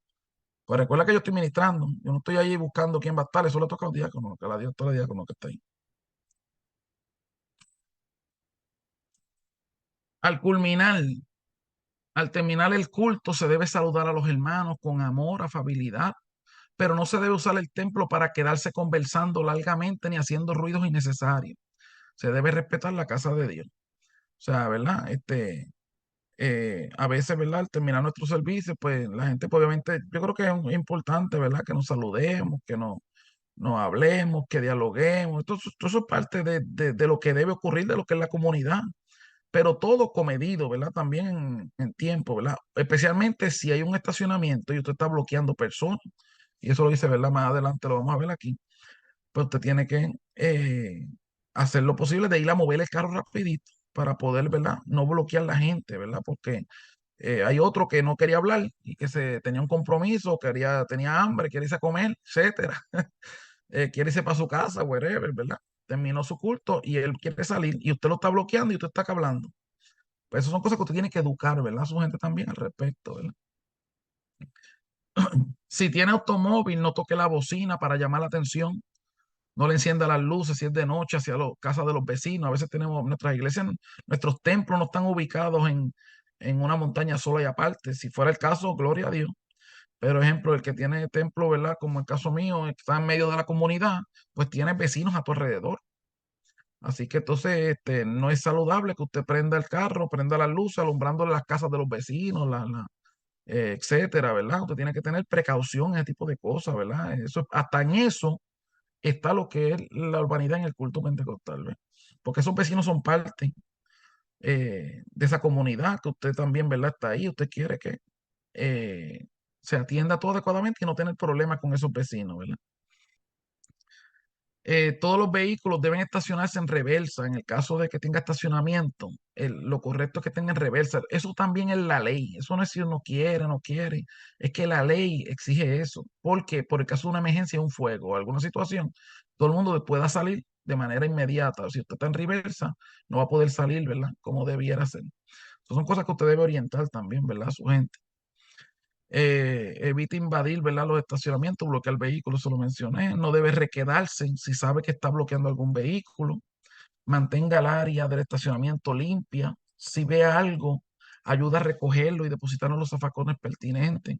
Speaker 1: Pues recuerda que yo estoy ministrando, yo no estoy ahí buscando quién va a estar, eso le toca a los diáconos, que a la directora de diáconos que está ahí. Al culminar, al terminar el culto, se debe saludar a los hermanos con amor, afabilidad, pero no se debe usar el templo para quedarse conversando largamente ni haciendo ruidos innecesarios. Se debe respetar la casa de Dios. O sea, ¿verdad? A veces, ¿verdad? Al terminar nuestro servicio, pues la gente, pues, obviamente, yo creo que es importante, ¿verdad? Que nos saludemos, que nos hablemos, que dialoguemos. Todo eso es parte de lo que debe ocurrir, de lo que es la comunidad. Pero todo comedido, ¿verdad? También en tiempo, ¿verdad? Especialmente si hay un estacionamiento y usted está bloqueando personas. Y eso lo dice, ¿verdad? Más adelante lo vamos a ver aquí. Pues usted tiene que hacer lo posible de ir a mover el carro rapidito para poder, ¿verdad? No bloquear la gente, ¿verdad? Porque hay otro que no quería hablar y que tenía un compromiso, tenía hambre, quiere irse a comer, etcétera. Quiere irse para su casa, whatever, ¿verdad? Terminó su culto y él quiere salir y usted lo está bloqueando y usted está acá hablando. Pues esas son cosas que usted tiene que educar, ¿verdad? A su gente también al respecto, ¿verdad? Si tiene automóvil, no toque la bocina para llamar la atención. No le encienda las luces si es de noche hacia las casas de los vecinos. A veces tenemos nuestras iglesias, nuestros templos no están ubicados en una montaña sola y aparte. Si fuera el caso, gloria a Dios. Pero, ejemplo, el que tiene templo, ¿verdad? Como el caso mío, está en medio de la comunidad, pues tiene vecinos a tu alrededor. Así que entonces no es saludable que usted prenda el carro, prenda las luces, alumbrando las casas de los vecinos, etcétera, ¿verdad? Usted tiene que tener precaución en ese tipo de cosas, ¿verdad? Hasta en eso está lo que es la urbanidad en el culto pentecostal, ¿ve? Porque esos vecinos son parte de esa comunidad que usted también, ¿verdad? Está ahí, usted quiere que eh, se atienda todo adecuadamente y no tener problemas con esos vecinos, ¿verdad? Todos los vehículos deben estacionarse en reversa. En el caso de que tenga estacionamiento, lo correcto es que tenga en reversa. Eso también es la ley. Eso no es si uno quiere, no quiere. Es que la ley exige eso. Porque por el caso de una emergencia, un fuego o alguna situación, todo el mundo pueda salir de manera inmediata. Si usted está en reversa, no va a poder salir, ¿verdad? Como debiera ser. Esas son cosas que usted debe orientar también, ¿verdad? A su gente. Evite invadir, ¿verdad? Los estacionamientos, bloquear el vehículo, eso lo mencioné. No debe requedarse si sabe que está bloqueando algún vehículo. Mantenga el área del estacionamiento limpia. Si ve algo, ayuda a recogerlo y depositarlo en los zafacones pertinentes.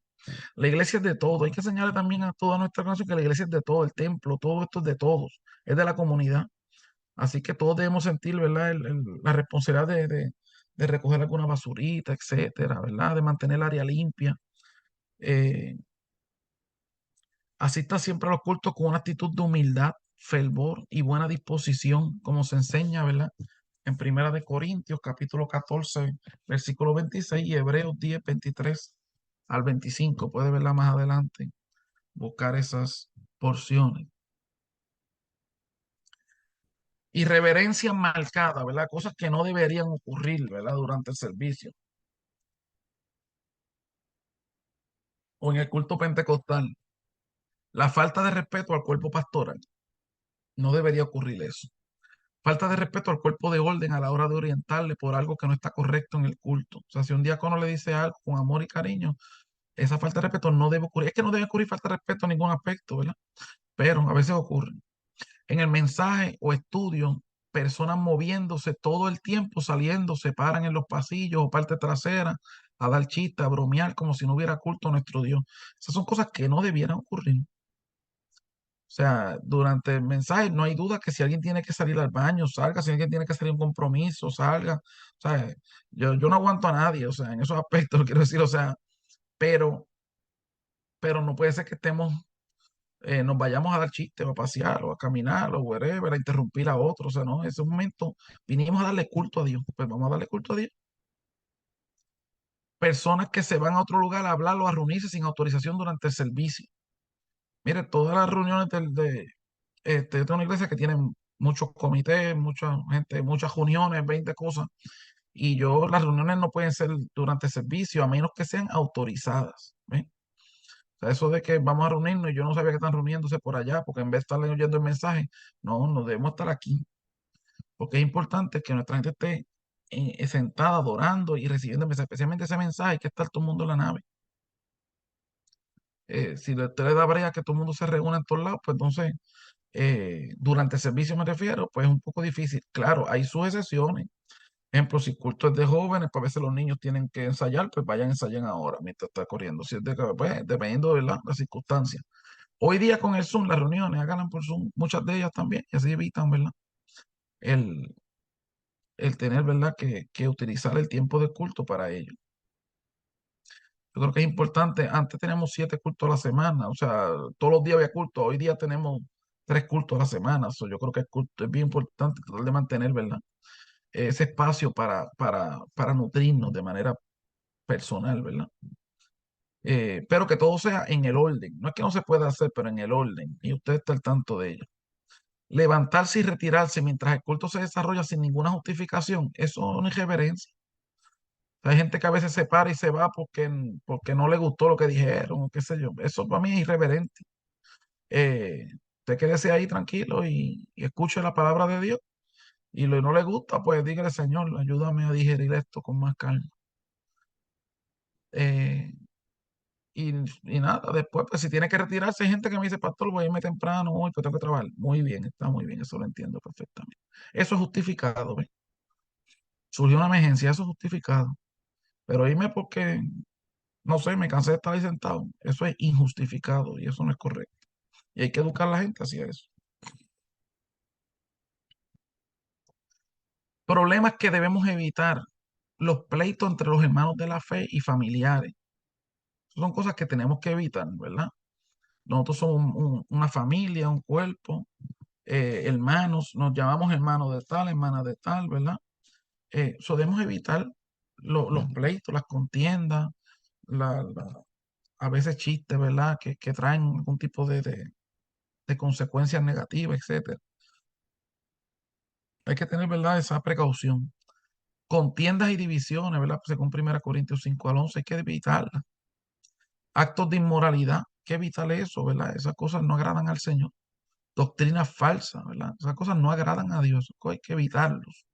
Speaker 1: La iglesia es de todo. Hay que señalar también a toda nuestra nación que la iglesia es de todo, el templo, todo esto es de todos, es de la comunidad. Así que todos debemos sentir, ¿verdad? La responsabilidad de recoger alguna basurita, etcétera, ¿verdad? De mantener el área limpia. Eh, Asista siempre a los cultos con una actitud de humildad, fervor y buena disposición, como se enseña, ¿verdad? En Primera de Corintios, capítulo 14, versículo 26 y Hebreos 10, 23 al 25. Puede verla más adelante, buscar esas porciones. Irreverencia marcada, ¿verdad? Cosas que no deberían ocurrir, ¿verdad? Durante el servicio o en el culto pentecostal. La falta de respeto al cuerpo pastoral. No debería ocurrir eso. Falta de respeto al cuerpo de orden a la hora de orientarle por algo que no está correcto en el culto. O sea, si un diácono le dice algo con amor y cariño, esa falta de respeto no debe ocurrir. Es que no debe ocurrir falta de respeto en ningún aspecto, ¿verdad? Pero a veces ocurre. En el mensaje o estudio, personas moviéndose todo el tiempo, saliendo, se paran en los pasillos o parte trasera a dar chistes, a bromear como si no hubiera culto a nuestro Dios. Esas son cosas que no debieran ocurrir. O sea, durante el mensaje no hay duda que si alguien tiene que salir al baño, salga, si alguien tiene que salir a un compromiso, salga. O sea, yo no aguanto a nadie, o sea, en esos aspectos quiero decir, o sea, pero, pero no puede ser que estemos, nos vayamos a dar chistes o a pasear o a caminar o whatever, a interrumpir a otros. O sea, no, en ese momento vinimos a darle culto a Dios, pues vamos a darle culto a Dios. Personas que se van a otro lugar a hablar o a reunirse sin autorización durante el servicio. Mire, todas las reuniones yo tengo una iglesia que tiene muchos comités, mucha gente, muchas reuniones, 20 cosas, y las reuniones no pueden ser durante el servicio a menos que sean autorizadas. ¿Ve? O sea, eso de que vamos a reunirnos y yo no sabía que están reuniéndose por allá, porque en vez de estar oyendo el mensaje, no debemos estar aquí, porque es importante que nuestra gente esté sentada adorando y recibiendo el mensaje, especialmente ese mensaje, hay que estar todo el mundo en la nave. Si usted le da brea que todo el mundo se reúna en todos lados, pues entonces durante el servicio me refiero, pues es un poco difícil. Claro, hay sus excepciones. Ejemplo, si culto es de jóvenes, pues a veces los niños tienen que ensayar, pues vayan, ensayen ahora mientras está corriendo. Si es pues, dependiendo de las circunstancias. Hoy día con el Zoom, las reuniones, háganlas por Zoom, muchas de ellas también, y así evitan, ¿verdad? El, el tener, ¿verdad? Que utilizar el tiempo de culto para ello. Yo creo que es importante. Antes teníamos 7 cultos a la semana, o sea, todos los días había culto. Hoy día tenemos 3 cultos a la semana. Yo creo que el culto es bien importante tratar de mantener, ¿verdad? Ese espacio para nutrirnos de manera personal, ¿verdad? Pero que todo sea en el orden. No es que no se pueda hacer, pero en el orden. Y usted está al tanto de ello. Levantarse y retirarse mientras el culto se desarrolla sin ninguna justificación, eso es una irreverencia. Hay gente que a veces se para y se va porque no le gustó lo que dijeron, o qué sé yo. Eso para mí es irreverente. Usted quédese ahí tranquilo y escuche la palabra de Dios. Y lo que no le gusta, pues dígale, Señor, ayúdame a digerir esto con más calma. Eh, y, y nada, después, pues si tiene que retirarse, hay gente que me dice, pastor, voy a irme temprano hoy, pues tengo que trabajar. Muy bien, está muy bien, eso lo entiendo perfectamente. Eso es justificado, ¿ves? Surgió una emergencia, eso es justificado. Pero irme porque, no sé, me cansé de estar ahí sentado, eso es injustificado y eso no es correcto. Y hay que educar a la gente hacia eso. Problemas que debemos evitar, los pleitos entre los hermanos de la fe y familiares. Son cosas que tenemos que evitar, ¿verdad? Nosotros somos una familia, un cuerpo, hermanos, nos llamamos hermanos de tal, hermanas de tal, ¿verdad? Debemos evitar los pleitos, las contiendas, la- la- a veces chistes, ¿verdad? Que traen algún tipo de consecuencias negativas, etcétera. Hay que tener, ¿verdad?, esa precaución. Contiendas y divisiones, ¿verdad? Según 1 Corintios 5 al 11, hay que evitarlas. Actos de inmoralidad, hay que evitar eso, ¿verdad? Esas cosas no agradan al Señor. Doctrinas falsas, ¿verdad? Esas cosas no agradan a Dios, hay que evitarlos.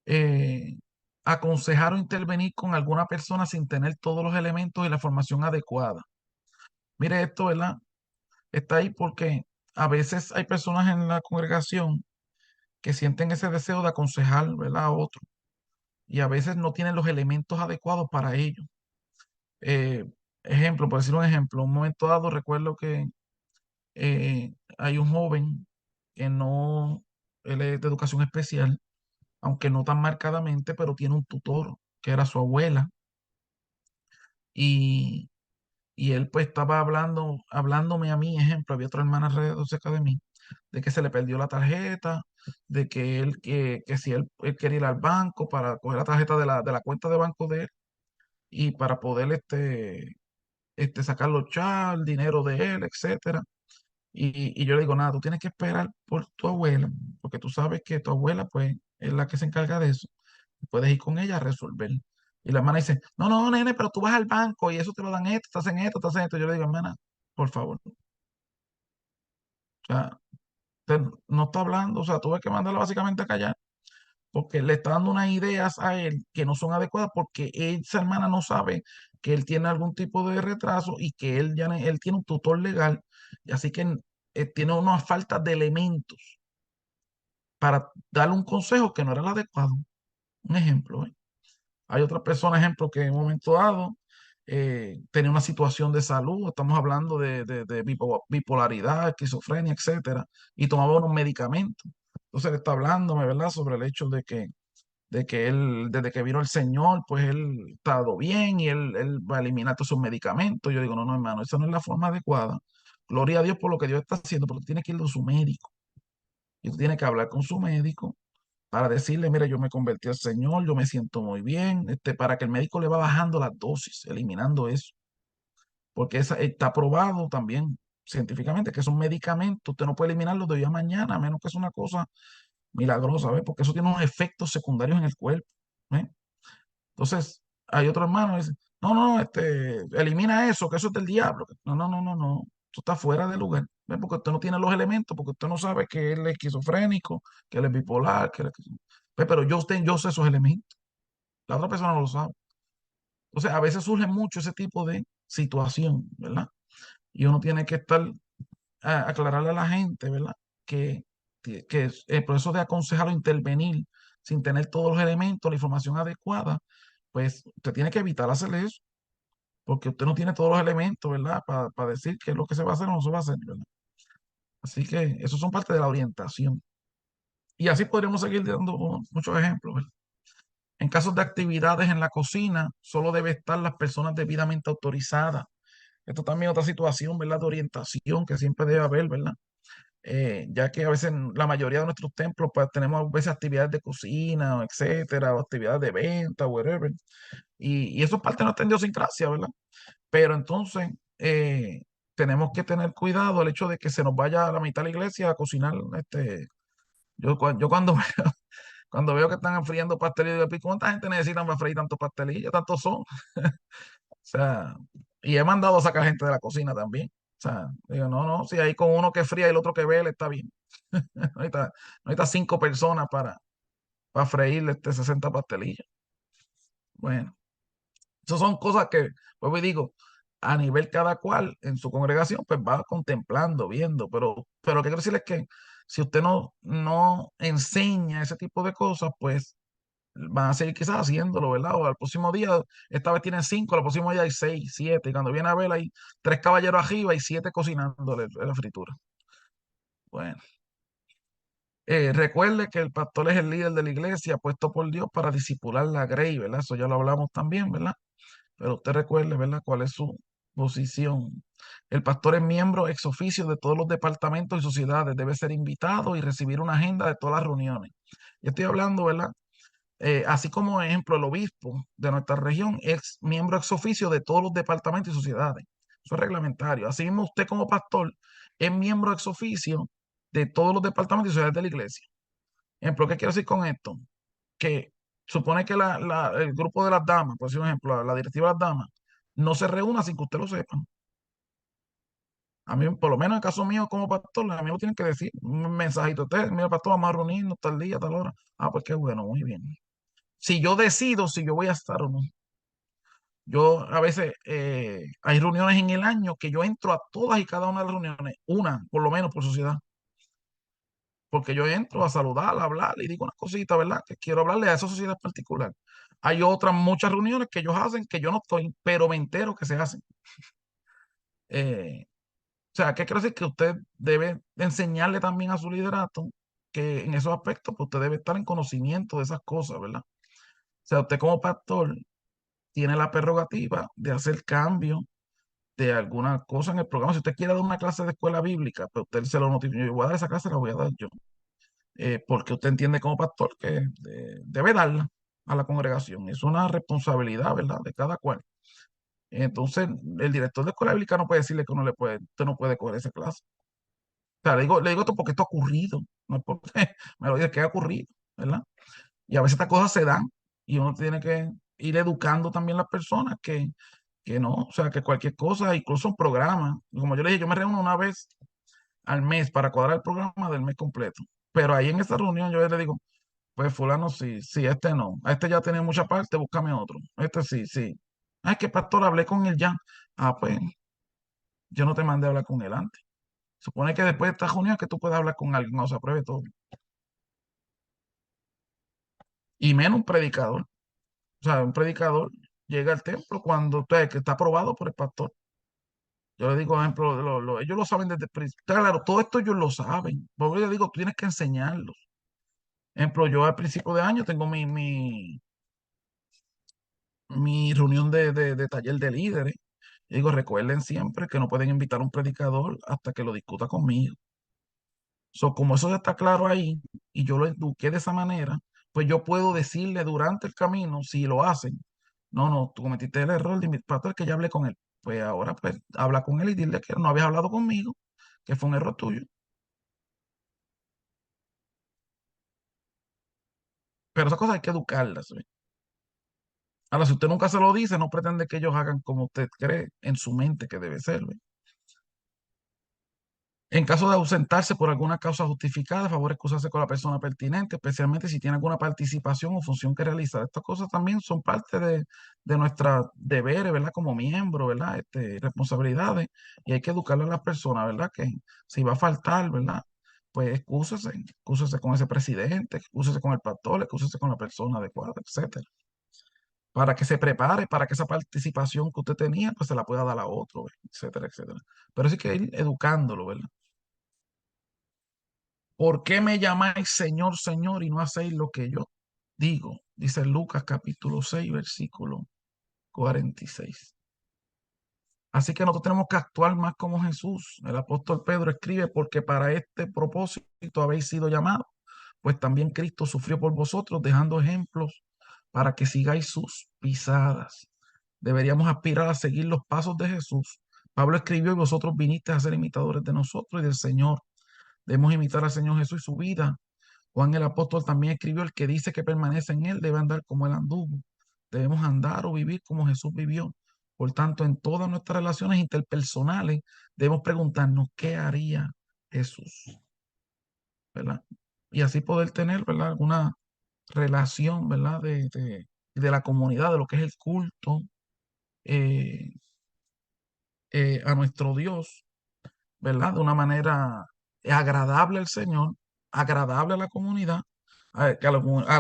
Speaker 1: Eh, Aconsejar o intervenir con alguna persona sin tener todos los elementos y la formación adecuada. Mire esto, ¿verdad? Está ahí porque a veces hay personas en la congregación que sienten ese deseo de aconsejar, ¿verdad?, a otro, y a veces no tienen los elementos adecuados para ello. Eh, Ejemplo, por decir un ejemplo, un momento dado recuerdo que hay un joven que no, él es de educación especial, aunque no tan marcadamente, pero tiene un tutor que era su abuela, y, y él pues estaba hablándome a mí, ejemplo, había otra hermana alrededor cerca de mí, de que se le perdió la tarjeta, de que que si él quería ir al banco para coger la tarjeta de la cuenta de banco de él y para poder sacar los chats, el dinero de él, etcétera. Y yo le digo, nada, tú tienes que esperar por tu abuela, porque tú sabes que tu abuela, pues, es la que se encarga de eso. Puedes ir con ella a resolver. Y la hermana dice, no, no, nene, pero tú vas al banco y eso te lo dan esto, te hacen esto, te hacen esto. Yo le digo, hermana, por favor. O sea, no está hablando, o sea, tuve que mandarla básicamente a callar, porque le está dando unas ideas a él que no son adecuadas, porque esa hermana no sabe que él tiene algún tipo de retraso y que él tiene un tutor legal, y así que tiene unas faltas de elementos para darle un consejo que no era el adecuado. Un ejemplo, ¿eh? Hay otras personas, ejemplo, que en un momento dado tenía una situación de salud, estamos hablando de bipolaridad, esquizofrenia, etcétera, y tomaba unos medicamentos. Entonces él está hablándome, ¿verdad?, sobre el hecho de que él, desde que vino el Señor, pues él ha estado bien y él va a eliminar todos sus medicamentos. Yo digo, no, no, hermano, esa no es la forma adecuada. Gloria a Dios por lo que Dios está haciendo, pero tú tienes que ir a su médico. Y tú tienes que hablar con su médico para decirle, mira, yo me convertí al Señor, yo me siento muy bien, para que el médico le va bajando las dosis, eliminando eso. Porque está probado también científicamente que es un medicamento, usted no puede eliminarlo de hoy a mañana, a menos que es una cosa milagrosa, ¿ves? Porque eso tiene unos efectos secundarios en el cuerpo, ¿ves? Entonces, hay otro hermano que dice, no, no, elimina eso, que eso es del diablo. No, no, no, no, no, esto está fuera de lugar, ¿ves? Porque usted no tiene los elementos, porque usted no sabe que él es esquizofrénico, que él es bipolar, ¿ves? Pero yo sé esos elementos, la otra persona no lo sabe. Entonces, a veces surge mucho ese tipo de situación, ¿verdad? Y uno tiene que estar, aclararle a la gente, ¿verdad? Que el proceso de aconsejar o intervenir sin tener todos los elementos, la información adecuada, pues usted tiene que evitar hacer eso, porque usted no tiene todos los elementos, ¿verdad? Para decir qué es lo que se va a hacer o no se va a hacer, ¿verdad? Así que esos son parte de la orientación. Y así podríamos seguir dando muchos ejemplos, ¿verdad? En casos de actividades en la cocina, solo debe estar las personas debidamente autorizadas. Esto también es otra situación, ¿verdad?, de orientación que siempre debe haber, ¿verdad? Ya que a veces en la mayoría de nuestros templos pues tenemos a veces actividades de cocina, etcétera, o actividades de venta, whatever, y eso es parte de nuestra idiosincrasia, ¿verdad? Pero entonces tenemos que tener cuidado el hecho de que se nos vaya a la mitad de la iglesia a cocinar, yo cuando veo que están friendo pastelillos, yo digo, ¿cuánta gente necesitan para freír tantos pastelillos? Tantos son. O sea, y he mandado a sacar gente de la cocina también. O sea, digo, no, no, si hay con uno que fría y el otro que vele, está bien. No necesita 5 personas para freírle 60 pastelillos. Bueno, esas son cosas que, pues digo, a nivel cada cual en su congregación, pues va contemplando, viendo, pero lo que quiero decir es que si usted no enseña ese tipo de cosas, pues van a seguir quizás haciéndolo, ¿verdad? O al próximo día, esta vez tienen 5, al próximo día hay 6, 7, y cuando viene a ver hay 3 caballeros arriba y 7 cocinándole la fritura. Bueno, recuerde que el pastor es el líder de la iglesia puesto por Dios para disipular la grey, ¿verdad? Eso ya lo hablamos también, ¿verdad? Pero usted recuerde, ¿verdad?, cuál es su posición. El pastor es miembro ex oficio de todos los departamentos y sociedades, debe ser invitado y recibir una agenda de todas las reuniones. Y estoy hablando, ¿verdad?, así como, ejemplo, el obispo de nuestra región es miembro ex oficio de todos los departamentos y sociedades. Eso es reglamentario. Así mismo usted como pastor es miembro ex oficio de todos los departamentos y sociedades de la iglesia. Ejemplo, ¿qué quiero decir con esto? Que supone que el grupo de las damas, por decir un ejemplo, la directiva de las damas, no se reúna sin que usted lo sepa. A mí, por lo menos en el caso mío como pastor, a mí me tienen que decir un mensajito. Usted, mira, pastor, vamos a reunirnos tal día, tal hora. Ah, pues qué bueno, muy bien. Si yo decido si yo voy a estar o no. Yo a veces hay reuniones en el año que yo entro a todas y cada una de las reuniones, una por lo menos por sociedad, porque yo entro a saludar, a hablar y digo una cosita, ¿verdad? Que quiero hablarle a esa sociedad particular. Hay otras muchas reuniones que ellos hacen que yo no estoy, pero me entero que se hacen. Eh, o sea, ¿qué quiere decir? Que usted debe enseñarle también a su liderato que en esos aspectos, pues usted debe estar en conocimiento de esas cosas, ¿verdad? O sea, usted como pastor tiene la prerrogativa de hacer cambios de alguna cosa en el programa. Si usted quiere dar una clase de escuela bíblica, pues usted se lo notifica. Yo voy a dar esa clase, la voy a dar yo. Porque usted entiende como pastor que debe darla a la congregación. Es una responsabilidad, ¿verdad? De cada cual. Entonces, el director de escuela bíblica no puede decirle que uno le puede, usted no puede coger esa clase. O sea, le digo esto porque esto ha ocurrido, no es porque me lo dice que ha ocurrido, ¿verdad? Y a veces estas cosas se dan y uno tiene que ir educando también a las personas que no, o sea, que cualquier cosa, incluso un programa, como yo le dije, yo me reúno una vez al mes para cuadrar el programa del mes completo, pero ahí en esa reunión yo le digo, pues fulano sí, sí, este no, a este ya tiene mucha parte, búscame otro, este sí, sí. Ah, es que pastor, hablé con él ya. Ah, pues yo no te mandé a hablar con él antes. Supone que después de esta reunión que tú puedes hablar con alguien, no se apruebe todo. Y menos un predicador. O sea, un predicador llega al templo cuando usted, que está aprobado por el pastor. Yo le digo, por ejemplo, ellos lo saben desde el principio. Claro, todo esto ellos lo saben. Porque yo le digo, tú tienes que enseñarlos. Ejemplo, yo al principio de año tengo mi reunión de taller de líderes. Y digo, recuerden siempre que no pueden invitar a un predicador hasta que lo discuta conmigo. So, como eso ya está claro ahí y yo lo eduqué de esa manera, pues yo puedo decirle durante el camino, si lo hacen, no, no, tú cometiste el error de mi pastor que ya hablé con él. Pues ahora pues habla con él y dile que no habías hablado conmigo, que fue un error tuyo. Pero esas cosas hay que educarlas, ¿ve? Ahora, si usted nunca se lo dice, no pretende que ellos hagan como usted cree en su mente que debe ser, ¿ve? En caso de ausentarse por alguna causa justificada, favor excusarse con la persona pertinente, especialmente si tiene alguna participación o función que realizar. Estas cosas también son parte de nuestros deberes, ¿verdad? Como miembro, ¿verdad? Responsabilidades. Y hay que educarle a las personas, ¿verdad? Que si va a faltar, ¿verdad? Pues excúsese con ese presidente, excúsese con el pastor, excúsese con la persona adecuada, etcétera. Para que se prepare, para que esa participación que usted tenía, pues se la pueda dar a otro, etcétera, etcétera. Pero sí que ir educándolo, ¿verdad? ¿Por qué me llamáis Señor, Señor y no hacéis lo que yo digo? Dice Lucas capítulo 6, versículo 46. Así que nosotros tenemos que actuar más como Jesús. El apóstol Pedro escribe, porque para este propósito habéis sido llamados, pues también Cristo sufrió por vosotros, dejando ejemplos para que sigáis sus pisadas. Deberíamos aspirar a seguir los pasos de Jesús. Pablo escribió, y vosotros vinisteis a ser imitadores de nosotros y del Señor. Debemos imitar al Señor Jesús y su vida. Juan el apóstol también escribió, el que dice que permanece en él debe andar como él anduvo. Debemos andar o vivir como Jesús vivió. Por tanto, en todas nuestras relaciones interpersonales debemos preguntarnos qué haría Jesús, ¿verdad? Y así poder tener, ¿verdad? Alguna relación, ¿verdad? De la comunidad, de lo que es el culto eh, a nuestro Dios, ¿verdad? De una manera agradable al Señor, agradable a la comunidad, a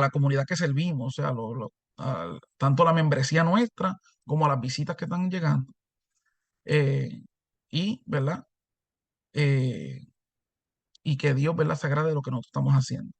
Speaker 1: la comunidad que servimos, o sea, tanto la membresía nuestra como a las visitas que están llegando. ¿Verdad? Eh, y que Dios, ¿verdad? Se agrade de lo que nosotros estamos haciendo.